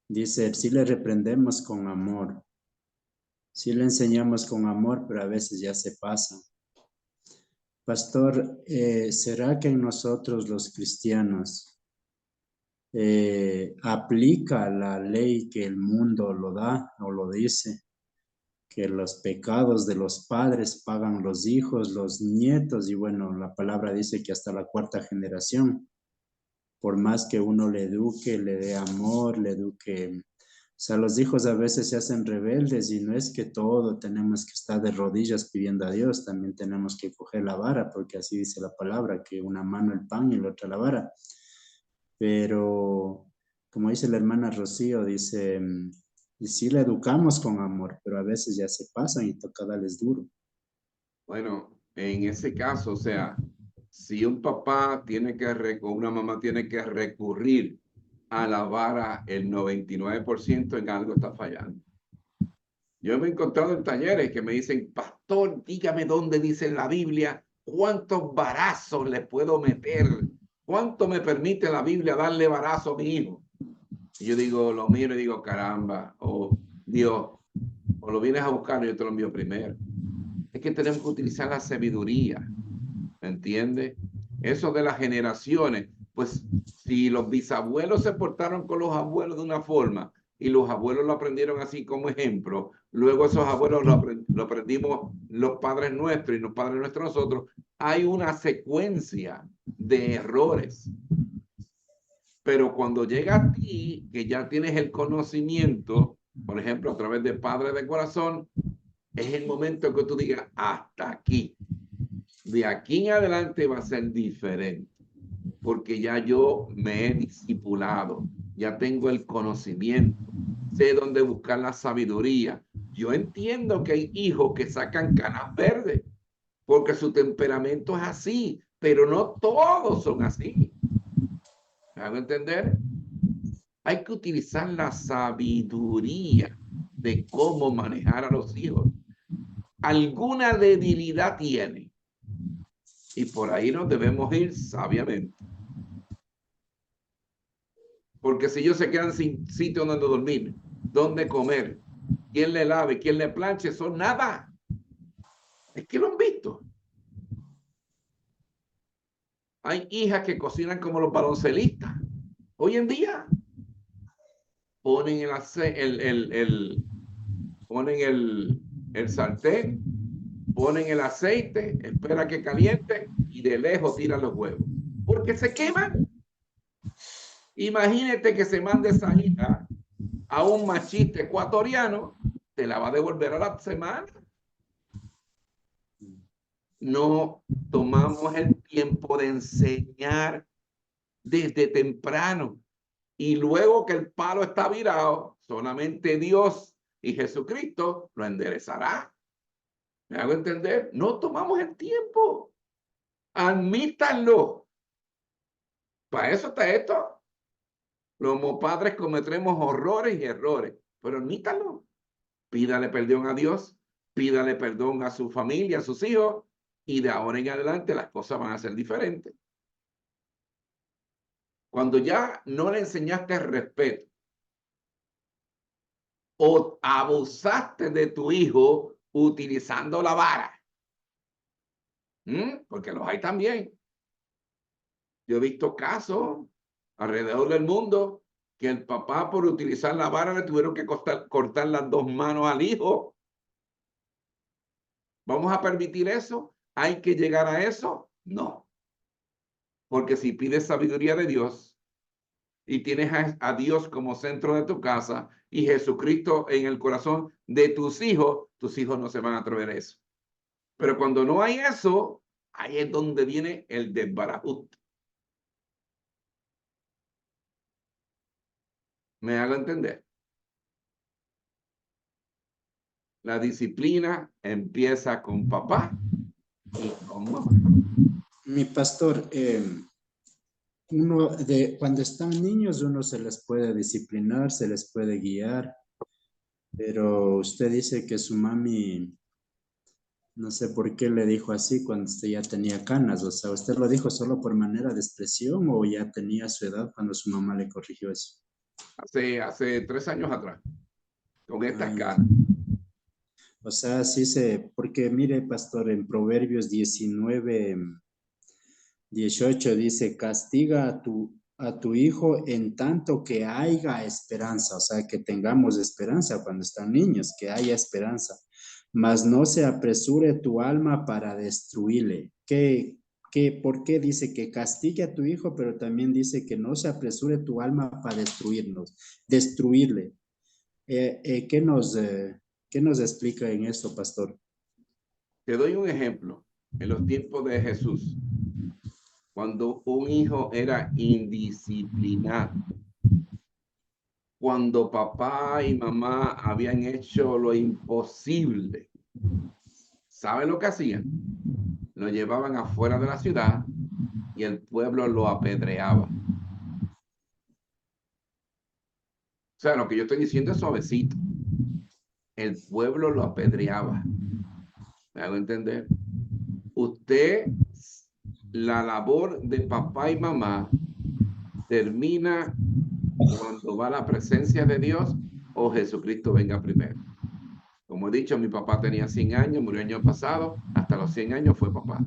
Dice, sí le reprendemos con amor. Sí le enseñamos con amor, pero a veces ya se pasa. Pastor, ¿será que en nosotros los cristianos aplica la ley que el mundo lo da o lo dice? Que los pecados de los padres pagan los hijos, los nietos, y bueno, la palabra dice que hasta la 4ª generación, por más que uno le eduque, le dé amor, le eduque, o sea, los hijos a veces se hacen rebeldes y no es que todo tenemos que estar de rodillas pidiendo a Dios, también tenemos que coger la vara, porque así dice la palabra, que una mano el pan y la otra la vara. Pero, como dice la hermana Rocío, dice, y sí la educamos con amor, pero a veces ya se pasan y toca darles duro. Bueno, en ese caso, o sea, si un papá tiene que, o una mamá tiene que recurrir a la vara, el 99% en algo está fallando. Yo me he encontrado en talleres que me dicen, pastor, dígame dónde dice en la Biblia cuántos varazos le puedo meter, cuánto me permite la Biblia darle varazo a mi hijo. Y yo digo, lo miro y digo, caramba, o Dios, o lo vienes a buscar y yo te lo envío primero. Es que tenemos que utilizar la sabiduría, ¿me entiendes? Eso de las generaciones, pues si los bisabuelos se portaron con los abuelos de una forma y los abuelos lo aprendieron así como ejemplo, luego esos abuelos lo aprendimos los padres nuestros y los padres nuestros nosotros, hay una secuencia de errores. Pero cuando llega a ti, que ya tienes el conocimiento, por ejemplo, a través de Padre de Corazón, es el momento que tú digas, hasta aquí. De aquí en adelante va a ser diferente, porque ya yo me he discipulado, ya tengo el conocimiento, sé dónde buscar la sabiduría. Yo entiendo que hay hijos que sacan canas verdes, porque su temperamento es así, pero no todos son así. ¿Me hago entender? Hay que utilizar la sabiduría de cómo manejar a los hijos. Alguna debilidad tiene, y por ahí nos debemos ir sabiamente. Porque si ellos se quedan sin sitio donde dormir, donde comer, quién le lave, quién le planche, son nada. Es que lo han visto. Hay hijas que cocinan como los baloncelistas. Hoy en día ponen el sartén, ponen el aceite, espera que caliente y de lejos tiran los huevos. Porque se queman. Imagínate que se mande esa hija a un machista ecuatoriano, te la va a devolver a la semana. No tomamos el tiempo de enseñar desde temprano. Y luego que el palo está virado, solamente Dios y Jesucristo lo enderezará. ¿Me hago entender? No tomamos el tiempo. Admítanlo. Para eso está esto. Como padres cometeremos horrores y errores, pero admítanlo. Pídale perdón a Dios, pídale perdón a su familia, a sus hijos, y de ahora en adelante las cosas van a ser diferentes. Cuando ya no le enseñaste respeto o abusaste de tu hijo utilizando la vara, porque los hay también. Yo he visto casos alrededor del mundo que el papá, por utilizar la vara, le tuvieron que cortar las dos manos al hijo. ¿Vamos a permitir eso? ¿Hay que llegar a eso? No. Porque si pides sabiduría de Dios y tienes a Dios como centro de tu casa y Jesucristo en el corazón de tus hijos no se van a atrever a eso. Pero cuando no hay eso, ahí es donde viene el desbarajuste. ¿Me hago entender? La disciplina empieza con papá y con mamá. Mi pastor, cuando están niños uno se les puede disciplinar, se les puede guiar, pero usted dice que su mami, no sé por qué le dijo así cuando usted ya tenía canas, o sea, ¿usted lo dijo solo por manera de expresión o ya tenía su edad cuando su mamá le corrigió eso? Hace 3 años atrás, con estas Ay, canas. o sea, porque mire, pastor, en Proverbios 19:18 dice, castiga a tu hijo en tanto que haya esperanza, o sea, que tengamos esperanza cuando están niños, que haya esperanza, mas no se apresure tu alma para destruirle. ¿Por qué dice que castigue a tu hijo, pero también dice que no se apresure tu alma para destruirle? ¿Qué nos explica en esto, pastor? Te doy un ejemplo. En los tiempos de Jesús, cuando un hijo era indisciplinado, cuando papá y mamá habían hecho lo imposible, ¿sabe lo que hacían? Lo llevaban afuera de la ciudad y el pueblo lo apedreaba. O sea, lo que yo estoy diciendo es suavecito. El pueblo lo apedreaba. ¿Me hago entender? Usted, la labor de papá y mamá termina cuando va a la presencia de Dios o Jesucristo venga primero. Como he dicho, mi papá tenía 100 años, murió el año pasado, hasta los 100 años fue papá.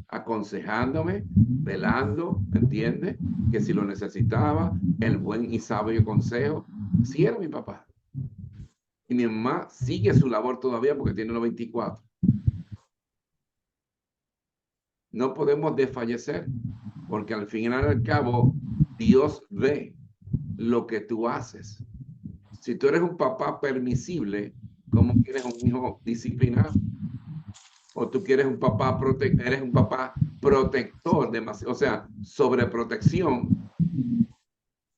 Aconsejándome, velando, ¿entiende? Que si lo necesitaba, el buen y sabio consejo, sí era mi papá. Y mi mamá sigue su labor todavía porque tiene los 24. No podemos desfallecer, porque al final y al cabo, Dios ve lo que tú haces. Si tú eres un papá permisible, ¿Cómo quieres un hijo disciplinado? O tú quieres un papá eres un papá protector, o sea, sobreprotección.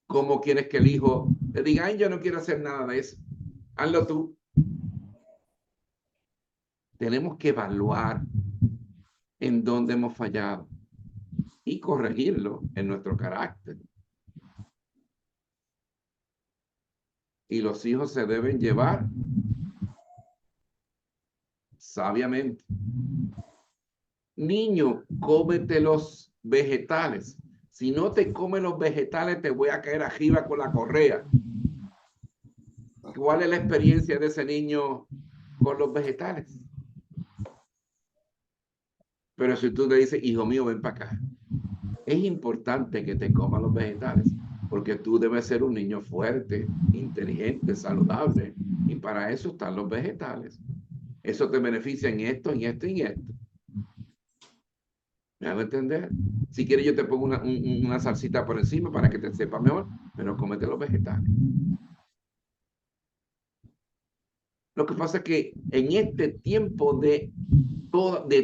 ¿Cómo quieres que el hijo te diga, ay, yo no quiero hacer nada de eso? Hazlo tú. Tenemos que evaluar en dónde hemos fallado y corregirlo en nuestro carácter. Y los hijos se deben llevar sabiamente. Niño, cómete los vegetales. Si no te comes los vegetales, te voy a caer arriba con la correa. ¿Cuál es la experiencia de ese niño con los vegetales? Pero si tú le dices, hijo mío, ven para acá. Es importante que te comas los vegetales, porque tú debes ser un niño fuerte, inteligente, saludable. Y para eso están los vegetales. Eso te beneficia en esto, en esto y en esto. ¿Me hago entender? Si quieres yo te pongo una salsita por encima para que te sepa mejor, pero cómete los vegetales. Lo que pasa es que en este tiempo de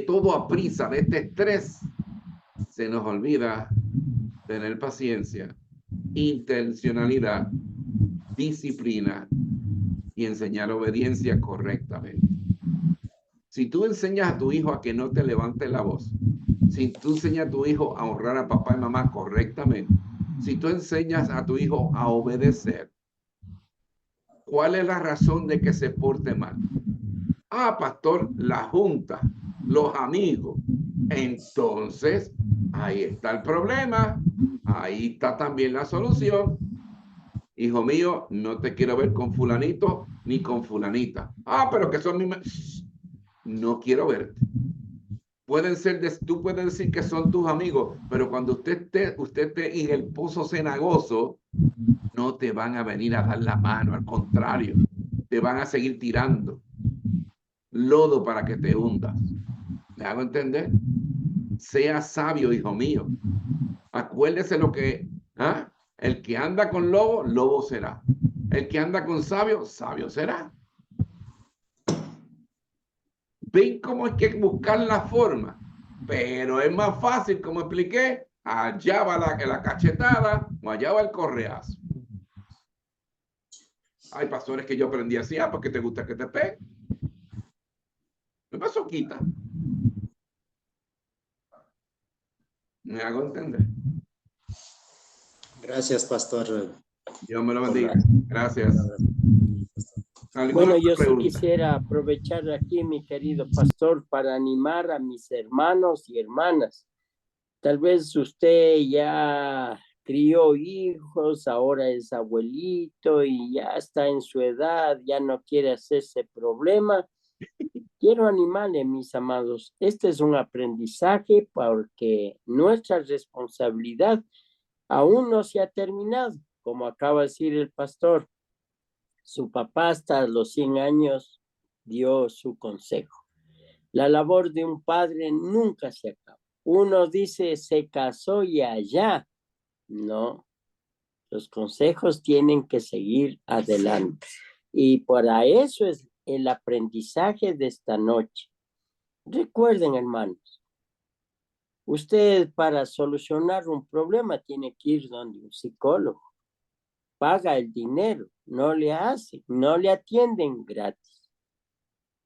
todo a prisa, de este estrés, se nos olvida tener paciencia, intencionalidad, disciplina y enseñar obediencia correctamente. Si tú enseñas a tu hijo a que no te levante la voz, si tú enseñas a tu hijo a honrar a papá y mamá correctamente, si tú enseñas a tu hijo a obedecer, ¿cuál es la razón de que se porte mal? Ah, pastor, la junta, los amigos. Entonces, ahí está el problema. Ahí está también la solución. Hijo mío, no te quiero ver con fulanito ni con fulanita. Ah, pero que son mis... No quiero verte. Tú puedes decir que son tus amigos, pero cuando usted esté en el pozo cenagoso, no te van a venir a dar la mano, al contrario, te van a seguir tirando lodo para que te hundas. ¿Me hago entender? Sea sabio, hijo mío. Acuérdese lo que, el que anda con lobo, lobo será. El que anda con sabio, sabio será. ¿Ven cómo hay que buscar la forma? Pero es más fácil, como expliqué, allá va la cachetada o allá va el correazo. Hay pastores que yo aprendí así, porque te gusta que te peguen. Me pasó quita. Me hago entender. Gracias, pastor. Dios me lo bendiga. Gracias. Bueno, yo sí quisiera aprovechar aquí, mi querido pastor, para animar a mis hermanos y hermanas. Tal vez usted ya crió hijos, ahora es abuelito y ya está en su edad, ya no quiere hacerse problema. Quiero animarle, mis amados, este es un aprendizaje porque nuestra responsabilidad aún no se ha terminado, como acaba de decir el pastor. Su papá hasta los 100 años dio su consejo. La labor de un padre nunca se acaba. Uno dice, se casó y allá. No, los consejos tienen que seguir adelante. Y para eso es el aprendizaje de esta noche. Recuerden, hermanos, usted para solucionar un problema tiene que ir donde un psicólogo. Paga el dinero, no le atienden gratis.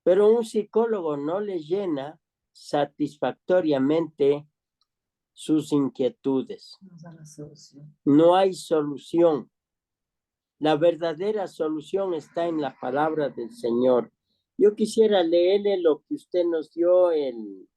Pero un psicólogo no le llena satisfactoriamente sus inquietudes. No hay solución. La verdadera solución está en la palabra del Señor. Yo quisiera leerle lo que usted nos dio en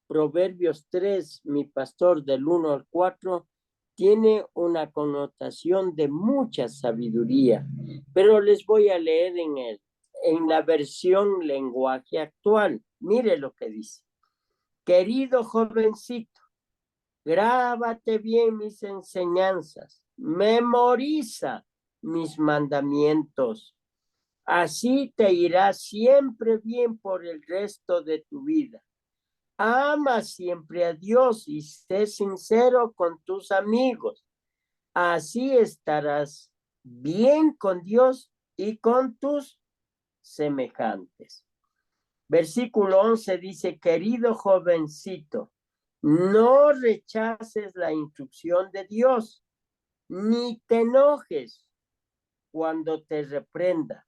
Proverbios 3, mi pastor, del 1 al 4. Tiene una connotación de mucha sabiduría, pero les voy a leer en la versión lenguaje actual. Mire lo que dice. Querido jovencito, grábate bien mis enseñanzas, memoriza mis mandamientos. Así te irá siempre bien por el resto de tu vida. Ama siempre a Dios y sé sincero con tus amigos. Así estarás bien con Dios y con tus semejantes. Versículo 11 dice, querido jovencito, no rechaces la instrucción de Dios, ni te enojes cuando te reprenda,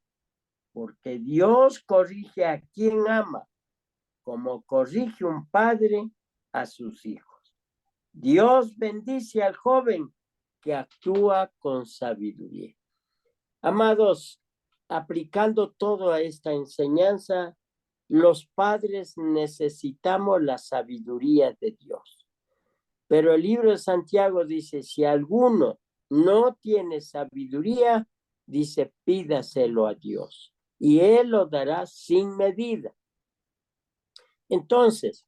porque Dios corrige a quien ama, como corrige un padre a sus hijos. Dios bendice al joven que actúa con sabiduría. Amados, aplicando toda esta enseñanza, los padres necesitamos la sabiduría de Dios. Pero el libro de Santiago dice, si alguno no tiene sabiduría, dice, pídaselo a Dios y Él lo dará sin medida. Entonces,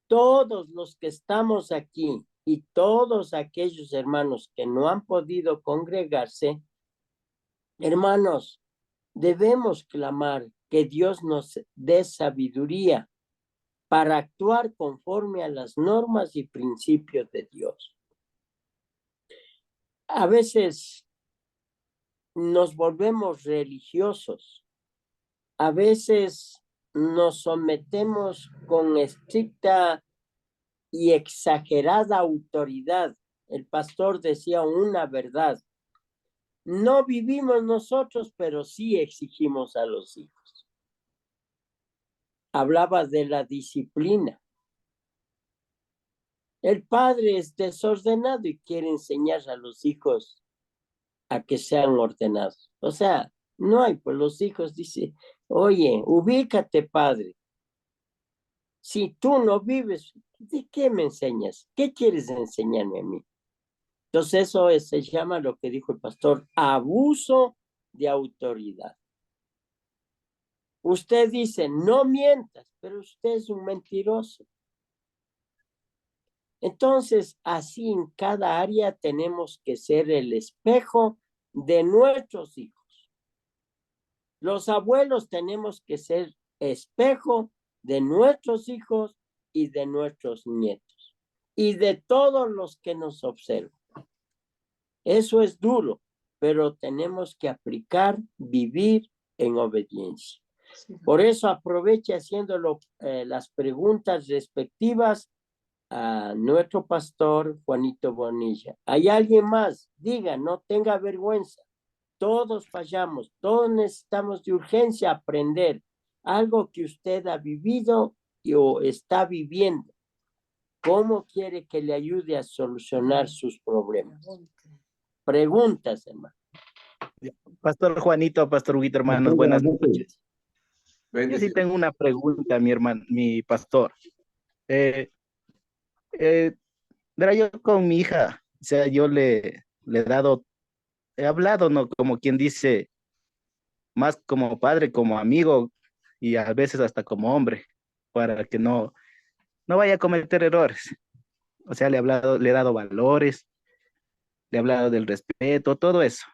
todos los que estamos aquí y todos aquellos hermanos que no han podido congregarse, hermanos, debemos clamar que Dios nos dé sabiduría para actuar conforme a las normas y principios de Dios. A veces nos volvemos religiosos, a veces nos sometemos con estricta y exagerada autoridad. El pastor decía una verdad. No vivimos nosotros, pero sí exigimos a los hijos. Hablaba de la disciplina. El padre es desordenado y quiere enseñar a los hijos a que sean ordenados. O sea, no hay, pues los hijos dicen, oye, ubícate, padre. Si tú no vives, ¿de qué me enseñas? ¿Qué quieres enseñarme a mí? Entonces eso se llama lo que dijo el pastor, abuso de autoridad. Usted dice, no mientas, pero usted es un mentiroso. Entonces, así en cada área tenemos que ser el espejo de nuestros hijos. Los abuelos tenemos que ser espejo de nuestros hijos y de nuestros nietos y de todos los que nos observan. Eso es duro, pero tenemos que aplicar, vivir en obediencia. Por eso aproveche haciéndolo las preguntas respectivas a nuestro pastor Juanito Bonilla. ¿Hay alguien más? Diga, no tenga vergüenza. Todos fallamos, todos necesitamos de urgencia aprender algo que usted ha vivido o está viviendo. ¿Cómo quiere que le ayude a solucionar sus problemas? Preguntas, hermano. Pastor Juanito, Pastor Huguito, hermanos, buenas noches. Yo sí tengo una pregunta, mi hermano, mi pastor. Verá, yo con mi hija, o sea, yo le he hablado, ¿no? Como quien dice, más como padre, como amigo, y a veces hasta como hombre, para que no vaya a cometer errores. O sea, le he dado valores, le he hablado del respeto, todo eso,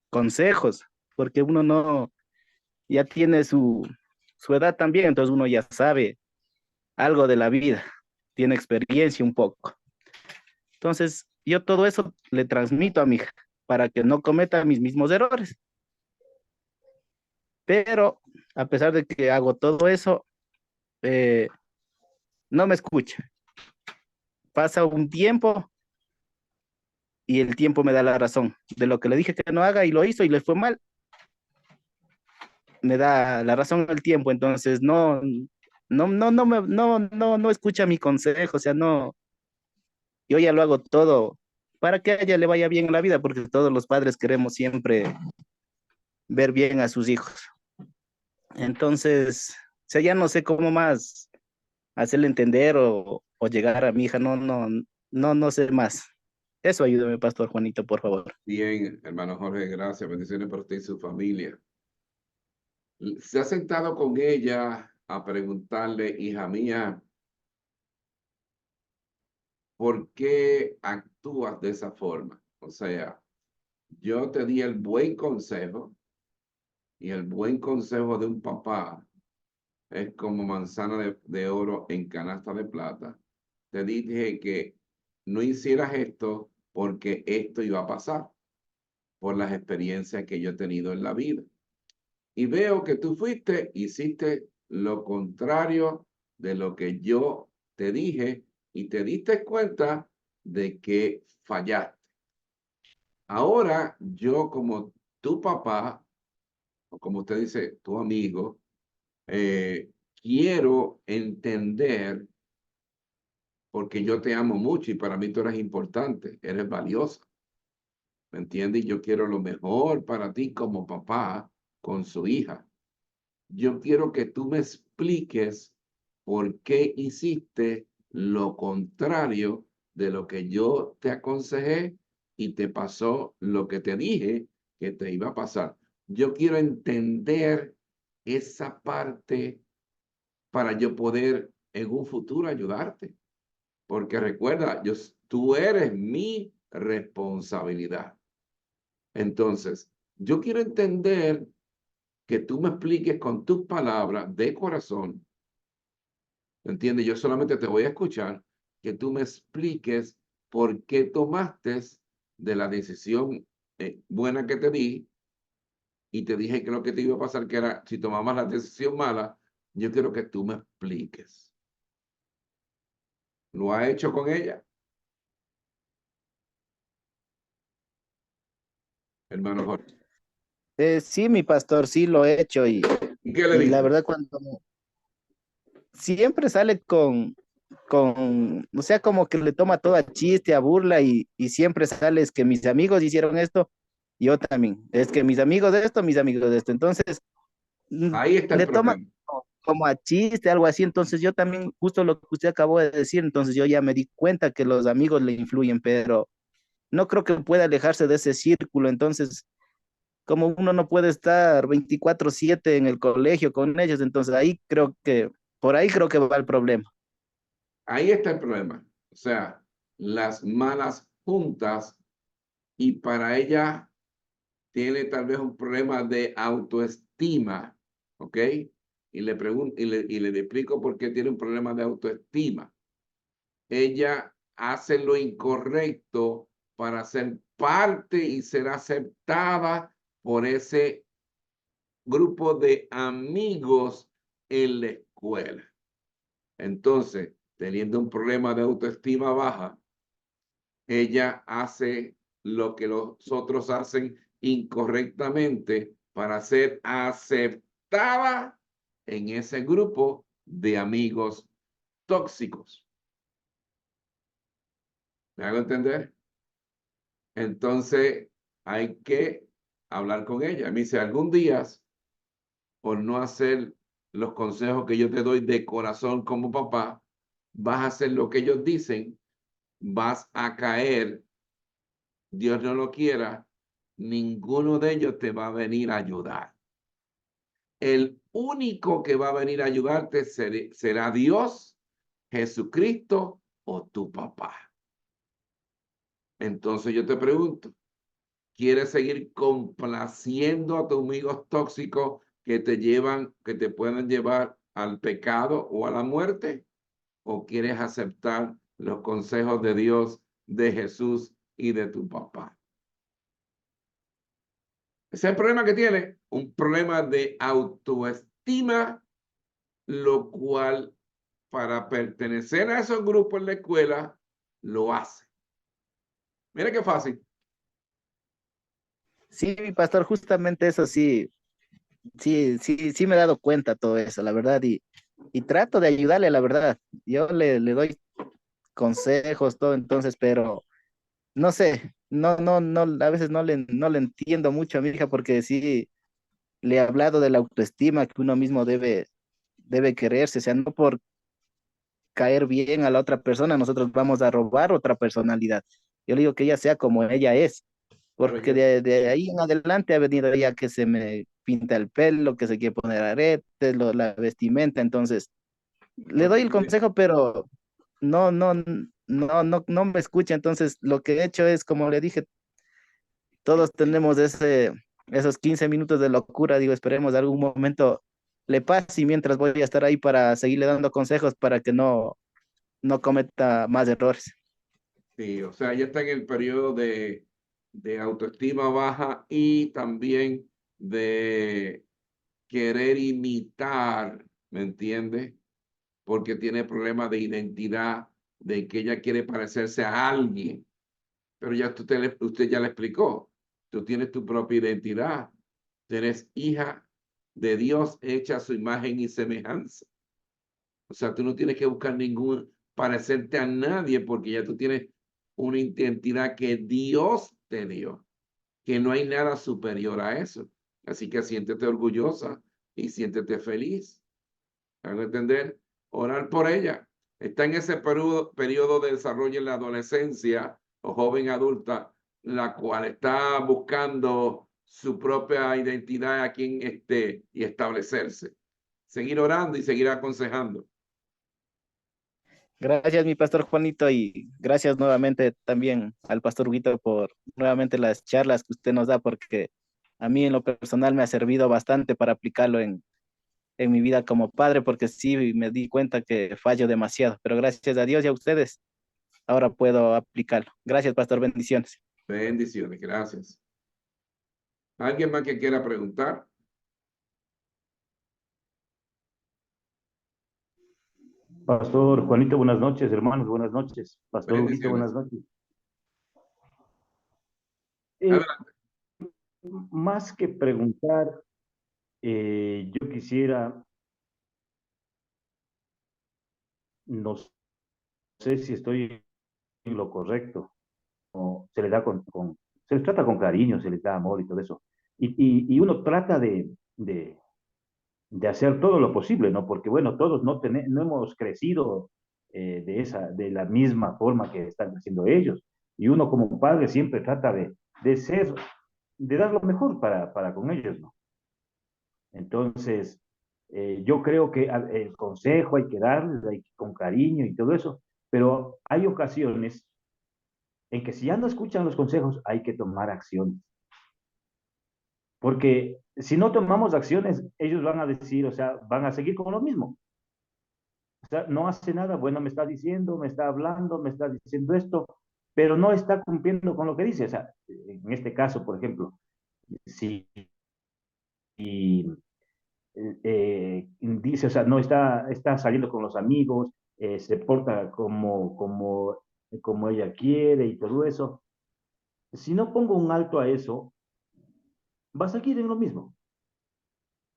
consejos, porque uno ya tiene su edad también, entonces uno ya sabe algo de la vida, tiene experiencia un poco. Entonces, yo todo eso le transmito a mi hija para que no cometa mis mismos errores. Pero a pesar de que hago todo eso, no me escucha. Pasa un tiempo y el tiempo me da la razón de lo que le dije que no haga y lo hizo y le fue mal. Me da la razón el tiempo, entonces no escucha mi consejo, o sea, no, yo ya lo hago todo para que a ella le vaya bien en la vida, porque todos los padres queremos siempre ver bien a sus hijos. Entonces, o sea, ya no sé cómo más hacerle entender o llegar a mi hija, no sé más. Eso ayúdame, Pastor Juanito, por favor. Bien, hermano Jorge, gracias. Bendiciones para usted y su familia. ¿Se ha sentado con ella a preguntarle, hija mía, por qué actúas de esa forma? O sea, yo te di el buen consejo y el buen consejo de un papá es como manzana de oro en canasta de plata. Te dije que no hicieras esto porque esto iba a pasar por las experiencias que yo he tenido en la vida. y veo que tú fuiste, hiciste lo contrario de lo que yo te dije y te diste cuenta de que fallaste. Ahora yo como tu papá, o como usted dice, tu amigo, quiero entender, porque yo te amo mucho y para mí tú eres importante, eres valiosa. ¿Me entiendes? Y yo quiero lo mejor para ti como papá con su hija. Yo quiero que tú me expliques por qué hiciste lo contrario de lo que yo te aconsejé y te pasó lo que te dije que te iba a pasar. Yo quiero entender esa parte para yo poder en un futuro ayudarte. Porque recuerda, tú eres mi responsabilidad. Entonces, yo quiero entender que tú me expliques con tus palabras de corazón, ¿entiendes? Yo solamente te voy a escuchar, que tú me expliques por qué tomaste de la decisión buena que te di y te dije que lo que te iba a pasar, que era, si tomabas la decisión mala, yo quiero que tú me expliques. ¿Lo ha hecho con ella, hermano Jorge? Sí, mi pastor, sí lo he hecho ¿Y qué le y la dijo? verdad cuando siempre sale o sea, como que le toma todo a chiste, a burla y siempre sale es que mis amigos hicieron esto, yo también, es que mis amigos de esto, mis amigos de esto, entonces Ahí está el le toma problema. como a chiste, algo así, entonces yo también, justo lo que usted acabó de decir, entonces yo ya me di cuenta que los amigos le influyen, pero no creo que pueda alejarse de ese círculo, entonces como uno no puede estar 24/7 en el colegio con ellos, entonces por ahí creo que va el problema. Ahí está el problema. O sea, las malas juntas y para ella tiene tal vez un problema de autoestima, ¿ok? Y le pregunto y le explico por qué tiene un problema de autoestima. Ella hace lo incorrecto para ser parte y ser aceptada por ese grupo de amigos en la escuela. Entonces, teniendo un problema de autoestima baja, ella hace lo que los otros hacen incorrectamente para ser aceptada en ese grupo de amigos tóxicos. ¿Me hago entender? Entonces, hay que hablar con ella. Me dice, algún día, por no hacer los consejos que yo te doy de corazón como papá, vas a hacer lo que ellos dicen, vas a caer, Dios no lo quiera, ninguno de ellos te va a venir a ayudar. El único que va a venir a ayudarte será Dios, Jesucristo o tu papá. Entonces yo te pregunto, ¿quieres seguir complaciendo a tus amigos tóxicos que que te pueden llevar al pecado o a la muerte? ¿O quieres aceptar los consejos de Dios, de Jesús y de tu papá? Ese es el problema que tiene, un problema de autoestima, lo cual para pertenecer a esos grupos en la escuela lo hace. Mira qué fácil. Sí, mi pastor, justamente eso sí, sí me he dado cuenta todo eso, la verdad, y trato de ayudarle, la verdad. Yo le doy consejos, todo, entonces, pero no sé, no, a veces no le entiendo mucho a mi hija porque sí le he hablado de la autoestima que uno mismo debe quererse, o sea, no por caer bien a la otra persona, nosotros vamos a robar otra personalidad. Yo le digo que ella sea como ella es, Pero porque de ahí en adelante ha venido ella que se me pinta el pelo, que se quiere poner aretes, la vestimenta, entonces le doy el consejo, pero no me escucha, entonces lo que he hecho es, como le dije, todos tenemos esos 15 minutos de locura, digo, esperemos algún momento le pase y mientras voy a estar ahí para seguirle dando consejos para que no cometa más errores. sí, o sea, ya está en el periodo de autoestima baja y también de querer imitar, ¿me entiende? Porque tiene problemas de identidad, de que ella quiere parecerse a alguien. Pero ya usted ya le explicó. Tú tienes tu propia identidad. Tú eres hija de Dios hecha a su imagen y semejanza. O sea, tú no tienes que buscar parecerte a nadie porque ya tú tienes una identidad que Dios te dio, que no hay nada superior a eso. Así que siéntete orgullosa y siéntete feliz. ¿Van a entender? Orar por ella. Está en ese periodo de desarrollo en la adolescencia o joven adulta, la cual está buscando su propia identidad a quien esté y establecerse. Seguir orando y seguir aconsejando. Gracias, mi pastor Juanito, y gracias nuevamente también al pastor Huguito por nuevamente las charlas que usted nos da, porque a mí en lo personal me ha servido bastante para aplicarlo en mi vida como padre, porque sí me di cuenta que fallo demasiado, pero gracias a Dios y a ustedes, ahora puedo aplicarlo. Gracias, pastor, bendiciones. Bendiciones, gracias. ¿Alguien más que quiera preguntar? Pastor Juanito, buenas noches, hermanos, buenas noches. Pastor Huguito, Bendiciones. buenas noches. Adelante. Más que preguntar, yo quisiera, no sé si estoy en lo correcto, o se le da se les trata con cariño, se les da amor y todo eso. Y uno trata de hacer todo lo posible, ¿no? Porque, bueno, todos no hemos crecido de la misma forma que están creciendo ellos. Y uno como padre siempre trata de dar lo mejor para con ellos, ¿no? Entonces, yo creo que el consejo hay que darles con cariño y todo eso, pero hay ocasiones en que si ya no escuchan los consejos, hay que tomar acciones. Porque si no tomamos acciones, ellos van a decir, o sea, van a seguir con lo mismo. O sea, no hace nada, bueno, me está diciendo, me está hablando, me está diciendo esto, pero no está cumpliendo con lo que dice. O sea, en este caso, por ejemplo, si dice, o sea, no está saliendo con los amigos, se porta como ella quiere y todo eso. Si no pongo un alto a eso, va a seguir en lo mismo.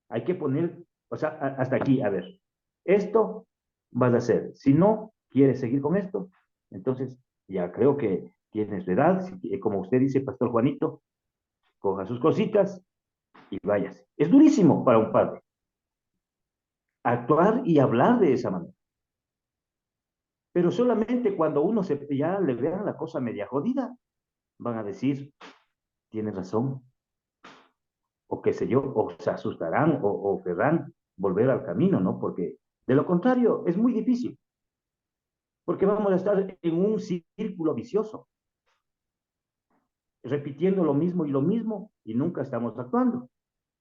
Hay que poner, o sea, hasta aquí, a ver, esto vas a hacer. Si no quieres seguir con esto, entonces ya creo que tienes su edad, como usted dice, Pastor Juanito, coja sus cositas y váyase. Es durísimo para un padre actuar y hablar de esa manera. Pero solamente cuando ya le vean la cosa media jodida, van a decir, tiene razón, o qué sé yo, o se asustarán, o querrán volver al camino, ¿no? Porque de lo contrario es muy difícil, porque vamos a estar en un círculo vicioso, repitiendo lo mismo, y nunca estamos actuando.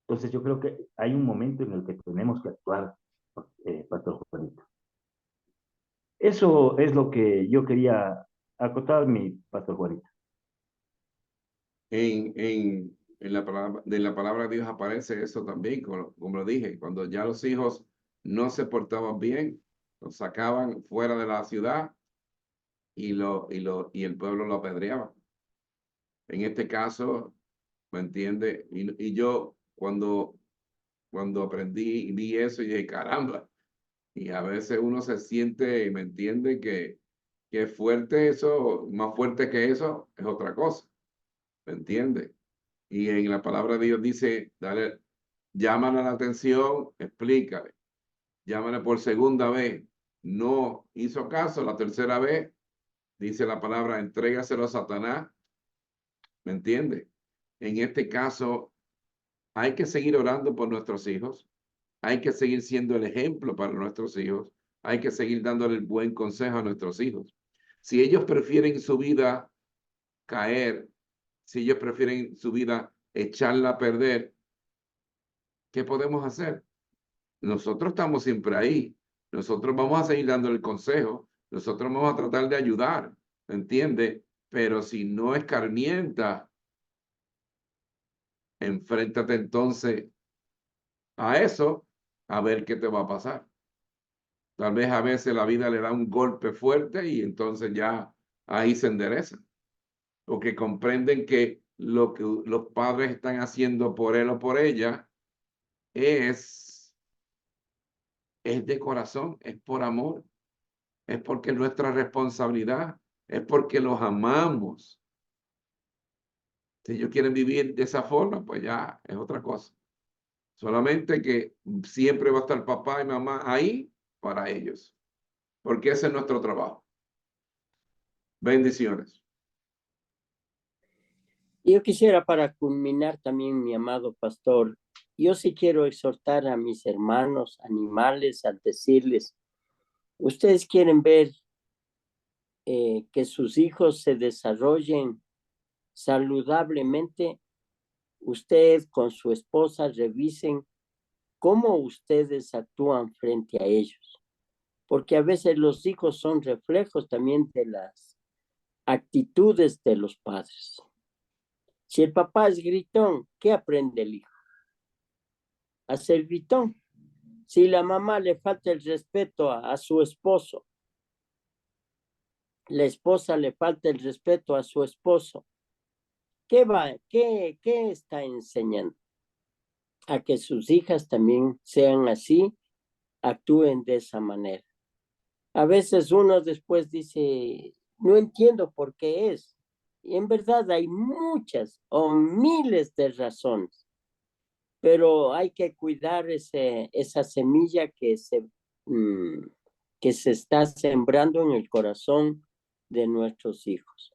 Entonces yo creo que hay un momento en el que tenemos que actuar, Pastor Juanito. Eso es lo que yo quería acotar, mi Pastor Juanito. En la palabra de Dios aparece eso también, como lo dije, cuando ya los hijos no se portaban bien, los sacaban fuera de la ciudad y el pueblo lo apedreaba. En este caso, ¿me entiende? Y yo cuando aprendí y vi eso, y dije, caramba, y a veces uno se siente, ¿me entiende? Que es fuerte eso, más fuerte que eso, es otra cosa, ¿me entiende? Y en la palabra de Dios dice, dale, llámale la atención, explícale, llámale por segunda vez, no hizo caso, la tercera vez, dice la palabra, entrégaselo a Satanás, ¿me entiende? En este caso, hay que seguir orando por nuestros hijos, hay que seguir siendo el ejemplo para nuestros hijos, hay que seguir dándole el buen consejo a nuestros hijos. Si ellos prefieren su vida caer, si ellos prefieren su vida echarla a perder, ¿qué podemos hacer? Nosotros estamos siempre ahí. Nosotros vamos a seguir dando el consejo. Nosotros vamos a tratar de ayudar, ¿me entiende? Pero si no escarmienta, enfréntate entonces a eso, a ver qué te va a pasar. Tal vez a veces la vida le da un golpe fuerte y entonces ya ahí se endereza. Porque comprenden que lo que los padres están haciendo por él o por ella es de corazón, es por amor, es porque es nuestra responsabilidad, es porque los amamos. Si ellos quieren vivir de esa forma, pues ya es otra cosa. Solamente que siempre va a estar papá y mamá ahí para ellos, porque ese es nuestro trabajo. Bendiciones. Yo quisiera para culminar también, mi amado pastor, yo sí quiero exhortar a mis hermanos animales al decirles, ustedes quieren ver que sus hijos se desarrollen saludablemente, usted con su esposa revisen cómo ustedes actúan frente a ellos, porque a veces los hijos son reflejos también de las actitudes de los padres. Si el papá es gritón, ¿qué aprende el hijo? A ser gritón. Si la mamá le falta el respeto a su esposo, la esposa le falta el respeto a su esposo, ¿qué está enseñando? A que sus hijas también sean así, actúen de esa manera. A veces uno después dice, no entiendo por qué es. Y en verdad hay muchas o miles de razones, pero hay que cuidar esa semilla que se está sembrando en el corazón de nuestros hijos.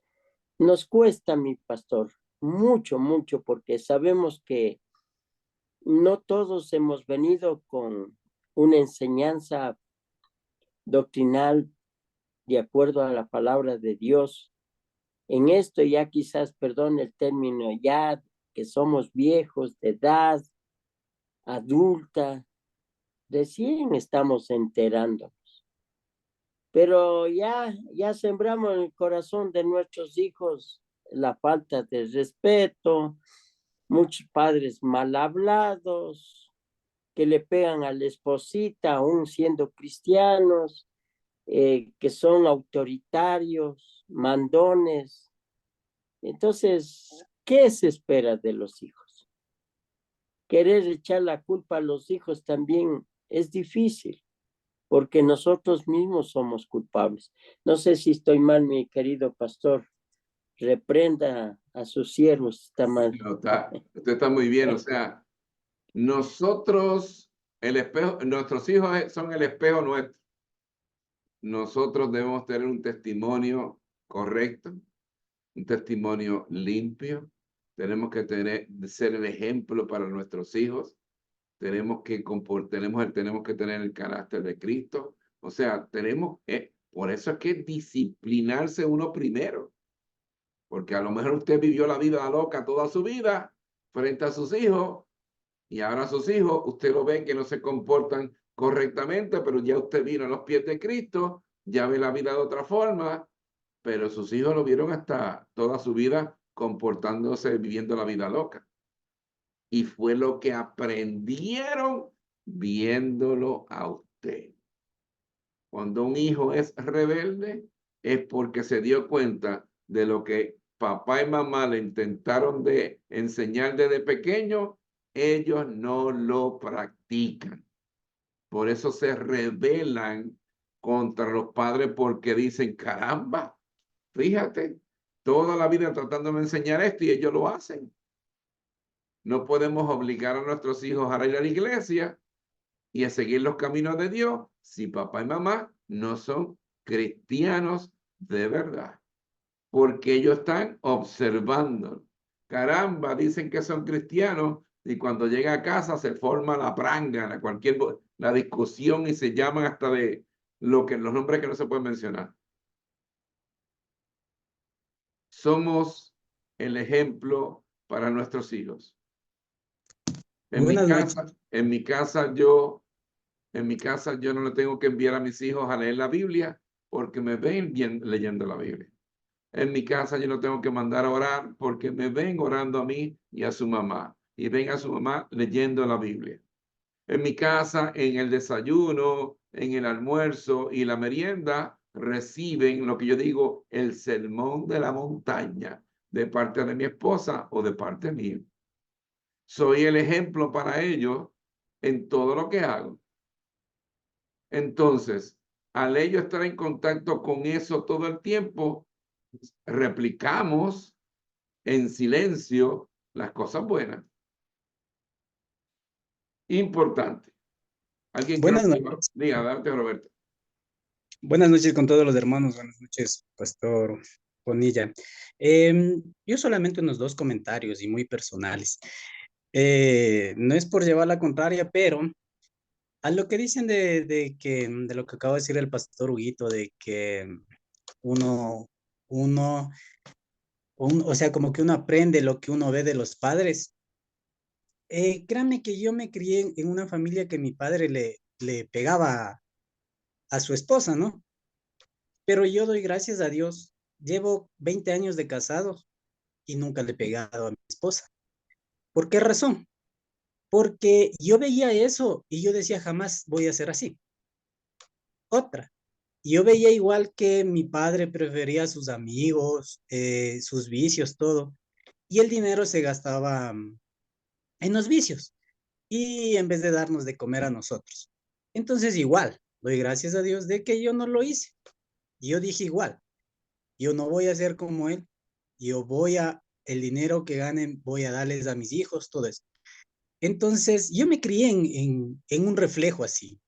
Nos cuesta, mi pastor, mucho, mucho, porque sabemos que no todos hemos venido con una enseñanza doctrinal de acuerdo a la palabra de Dios. En esto ya quizás, perdón el término, ya que somos viejos de edad, adulta, recién estamos enterándonos. Pero ya sembramos en el corazón de nuestros hijos la falta de respeto, muchos padres mal hablados, que le pegan a la esposita aún siendo cristianos, que son autoritarios, mandones. Entonces, ¿qué se espera de los hijos? Querer echar la culpa a los hijos también es difícil, porque nosotros mismos somos culpables. No sé si estoy mal, mi querido pastor. Reprenda a sus siervos, está mal. No, usted está muy bien, o sea, nosotros, el espejo, nuestros hijos son el espejo nuestro. Nosotros debemos tener un testimonio correcto, un testimonio limpio. Tenemos que ser el ejemplo para nuestros hijos. Tenemos que tener el carácter de Cristo. O sea, por eso es que disciplinarse uno primero. Porque a lo mejor usted vivió la vida loca toda su vida frente a sus hijos y ahora sus hijos, usted lo ve que no se comportan correctamente, pero ya usted vino a los pies de Cristo, ya ve la vida de otra forma, pero sus hijos lo vieron hasta toda su vida comportándose, viviendo la vida loca. Y fue lo que aprendieron viéndolo a usted. Cuando un hijo es rebelde, es porque se dio cuenta de lo que papá y mamá le intentaron de enseñar desde pequeño, ellos no lo practican. Por eso se rebelan contra los padres porque dicen, caramba, fíjate, toda la vida tratando de enseñar esto y ellos lo hacen. No podemos obligar a nuestros hijos a ir a la iglesia y a seguir los caminos de Dios si papá y mamá no son cristianos de verdad. Porque ellos están observando. Caramba, dicen que son cristianos y cuando llega a casa se forma la pranga, la discusión y se llaman hasta de los nombres que no se pueden mencionar. Somos el ejemplo para nuestros hijos. En mi casa yo no le tengo que enviar a mis hijos a leer la Biblia porque me ven leyendo la Biblia. En mi casa yo no tengo que mandar a orar porque me ven orando a mí y a su mamá. Y ven a su mamá leyendo la Biblia. En mi casa, en el desayuno, en el almuerzo y la merienda, reciben lo que yo digo, el sermón de la montaña, de parte de mi esposa o de parte mía. Soy el ejemplo para ellos en todo lo que hago. Entonces, al ellos estar en contacto con eso todo el tiempo, replicamos en silencio las cosas buenas. Importante. ¿Alguien Buenas quiere noches. Diga, adelante, Roberto. Buenas noches con todos los hermanos. Buenas noches, Pastor Bonilla. Yo solamente unos 2 comentarios y muy personales. No es por llevar la contraria, pero a lo que dicen de lo que acaba de decir el Pastor Huguito, de que uno, o sea, como que uno aprende lo que uno ve de los padres. Créanme que yo me crié en una familia que mi padre le pegaba a su esposa, ¿no? Pero yo doy gracias a Dios. Llevo 20 años de casado y nunca le he pegado a mi esposa. ¿Por qué razón? Porque yo veía eso y yo decía, jamás voy a ser así. Otra, yo veía igual que mi padre prefería a sus amigos, sus vicios, todo, y el dinero se gastaba en los vicios y en vez de darnos de comer a nosotros. Entonces igual, doy gracias a Dios de que yo no lo hice. Yo dije igual, yo no voy a ser como él, yo el dinero que ganen, voy a darles a mis hijos, todo eso. Entonces, yo me crié en un reflejo así,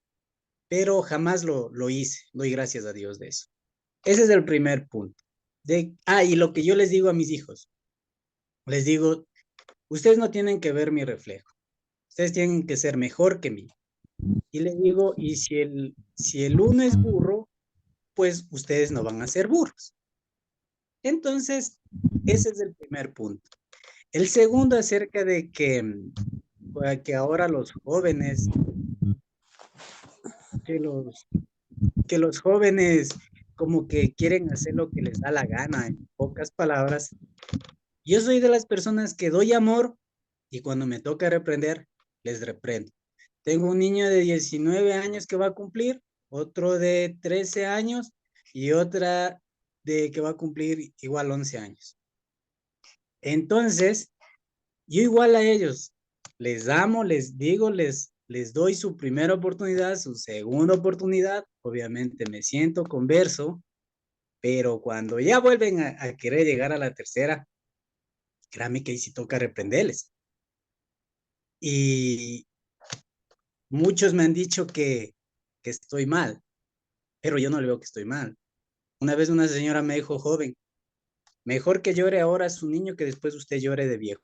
pero jamás lo hice. Doy gracias a Dios de eso. Ese es el primer punto. Y lo que yo les digo a mis hijos, les digo, ustedes no tienen que ver mi reflejo, ustedes tienen que ser mejor que mí. Y les digo, y si el uno es burro, pues ustedes no van a ser burros. Entonces, ese es el primer punto. El segundo acerca de que ahora los jóvenes, que los jóvenes como que quieren hacer lo que les da la gana, en pocas palabras. Yo soy de las personas que doy amor y cuando me toca reprender, les reprendo. Tengo un niño de 19 años que va a cumplir, otro de 13 años y otra que va a cumplir igual 11 años. Entonces, yo igual a ellos, les amo, les digo, les doy su primera oportunidad, su segunda oportunidad, obviamente me siento, converso, pero cuando ya vuelven a querer llegar a la tercera, créanme que ahí sí toca reprenderles. Y muchos me han dicho que estoy mal, pero yo no le veo que estoy mal. Una vez una señora me dijo, joven, mejor que llore ahora su niño que después usted llore de viejo.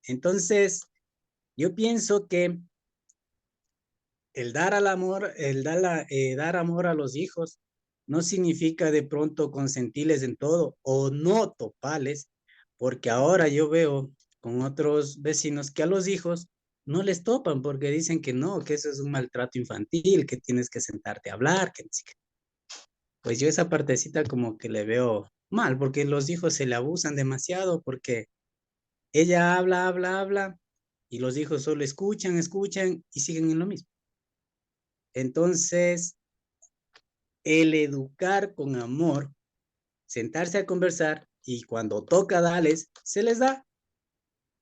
Entonces, yo pienso que el dar dar amor a los hijos no significa de pronto consentirles en todo o no toparles, porque ahora yo veo con otros vecinos que a los hijos no les topan porque dicen que no, que eso es un maltrato infantil, que tienes que sentarte a hablar, pues yo esa partecita como que le veo mal, porque los hijos se le abusan demasiado, porque ella habla, y los hijos solo escuchan y siguen en lo mismo. Entonces, el educar con amor, sentarse a conversar y cuando toca darles, se les da.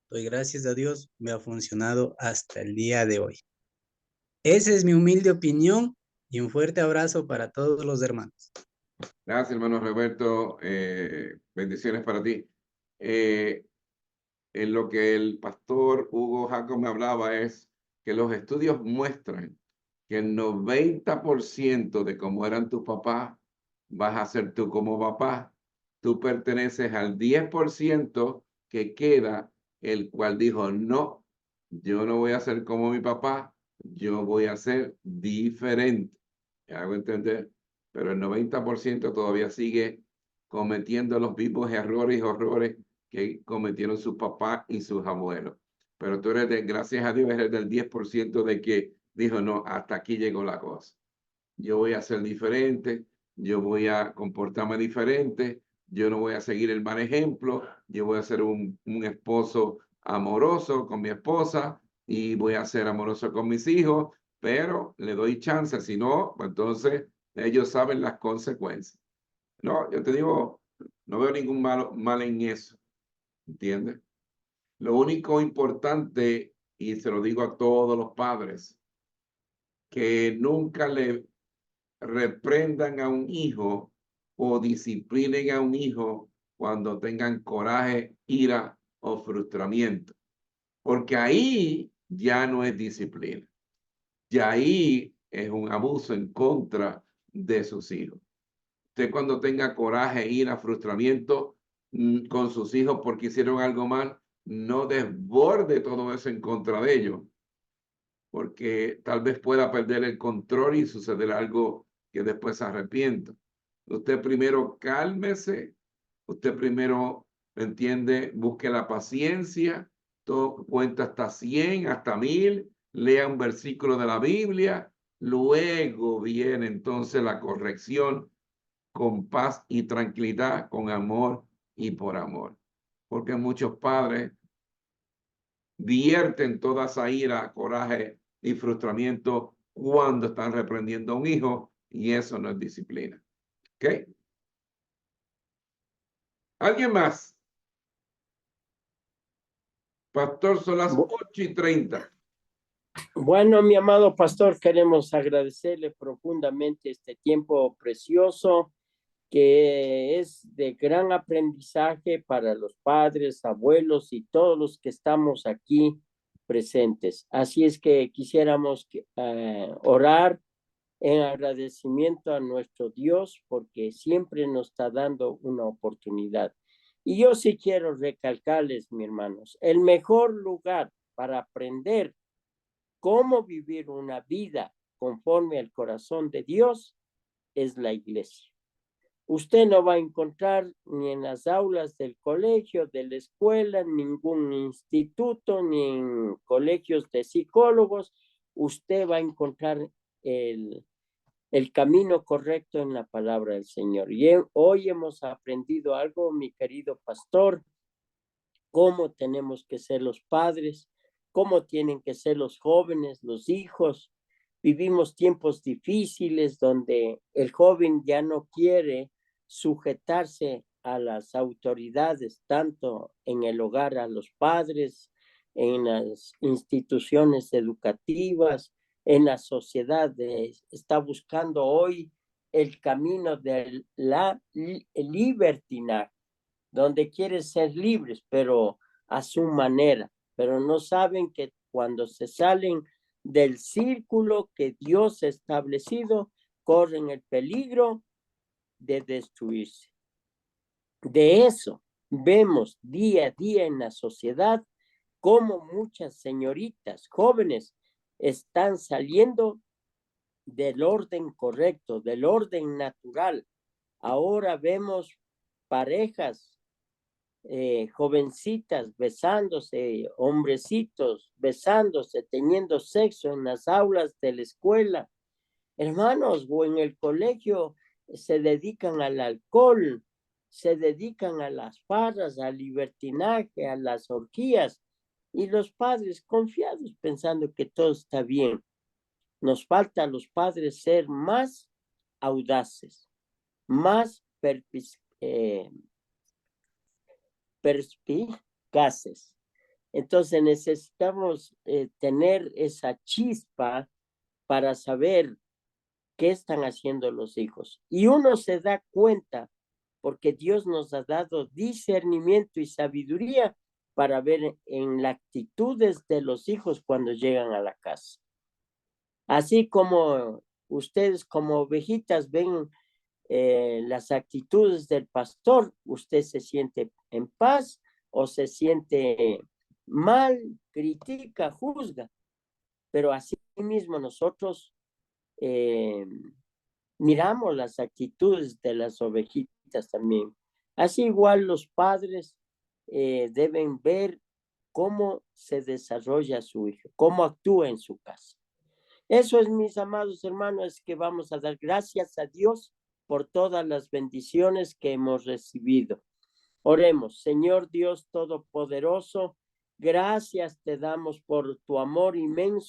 Doy gracias a Dios, me ha funcionado hasta el día de hoy. Esa es mi humilde opinión y un fuerte abrazo para todos los hermanos. Gracias, hermano Roberto. Bendiciones para ti. En lo que el pastor Hugo Jacob me hablaba es que los estudios muestran que el 90% de cómo eran tus papás vas a ser tú como papá. Tú perteneces al 10% que queda, el cual dijo, no, yo no voy a ser como mi papá, yo voy a ser diferente. ¿Me hago entender? Pero el 90% todavía sigue cometiendo los mismos errores y horrores que cometieron sus papás y sus abuelos. Pero tú eres, gracias a Dios, eres del 10% de que dijo, no, hasta aquí llegó la cosa. Yo voy a ser diferente, yo voy a comportarme diferente, yo no voy a seguir el mal ejemplo, yo voy a ser un esposo amoroso con mi esposa y voy a ser amoroso con mis hijos, pero le doy chance, si no, pues entonces ellos saben las consecuencias. No, yo te digo, no veo ningún mal en eso, ¿entiendes? Lo único importante, y se lo digo a todos los padres, que nunca le reprendan a un hijo o disciplinen a un hijo cuando tengan coraje, ira o frustramiento, porque ahí ya no es disciplina, ya ahí es un abuso en contra de sus hijos. Usted cuando tenga coraje, ira, frustramiento con sus hijos porque hicieron algo mal, no desborde todo eso en contra de ellos, porque tal vez pueda perder el control y suceder algo que después se arrepienta. Usted primero cálmese, usted primero, entiende, busque la paciencia, todo cuenta hasta 100, hasta 1000, lea un versículo de la Biblia, luego viene entonces la corrección con paz y tranquilidad, con amor y por amor. Porque muchos padres vierten toda esa ira, coraje y frustramiento cuando están reprendiendo a un hijo, y eso no es disciplina. ¿Ok? ¿Alguien más? Pastor, son las 8:30. Bueno, mi amado pastor, queremos agradecerle profundamente este tiempo precioso que es de gran aprendizaje para los padres, abuelos y todos los que estamos aquí presentes. Así es que quisiéramos orar en agradecimiento a nuestro Dios porque siempre nos está dando una oportunidad. Y yo sí quiero recalcarles, mis hermanos, el mejor lugar para aprender cómo vivir una vida conforme al corazón de Dios es la iglesia. Usted no va a encontrar ni en las aulas del colegio, de la escuela, ningún instituto, ni en colegios de psicólogos. Usted va a encontrar el camino correcto en la palabra del Señor. Y hoy hemos aprendido algo, mi querido pastor, cómo tenemos que ser los padres, cómo tienen que ser los jóvenes, los hijos. Vivimos tiempos difíciles donde el joven ya no quiere sujetarse a las autoridades, tanto en el hogar a los padres, en las instituciones educativas, en la sociedad. Está buscando hoy el camino de la libertinaje, donde quieren ser libres, pero a su manera, pero no saben que cuando se salen del círculo que Dios ha establecido, corren el peligro de destruirse. De eso vemos día a día en la sociedad cómo muchas señoritas jóvenes están saliendo del orden correcto, del orden natural. Ahora vemos parejas jovencitas besándose, hombrecitos besándose, teniendo sexo en las aulas de la escuela. Hermanos, o en el colegio se dedican al alcohol, se dedican a las farras, al libertinaje, a las orgías, y los padres confiados pensando que todo está bien. Nos falta a los padres ser más audaces, más perspicaces. Entonces necesitamos tener esa chispa para saber qué están haciendo los hijos. Y uno se da cuenta porque Dios nos ha dado discernimiento y sabiduría para ver en las actitudes de los hijos cuando llegan a la casa. Así como ustedes como ovejitas ven las actitudes del pastor, usted se siente en paz o se siente mal, critica, juzga, pero así mismo nosotros miramos las actitudes de las ovejitas también. Así igual los padres deben ver cómo se desarrolla su hijo, cómo actúa en su casa. Eso es, mis amados hermanos, es que vamos a dar gracias a Dios por todas las bendiciones que hemos recibido. Oremos, Señor Dios Todopoderoso, Gracias te damos por tu amor inmenso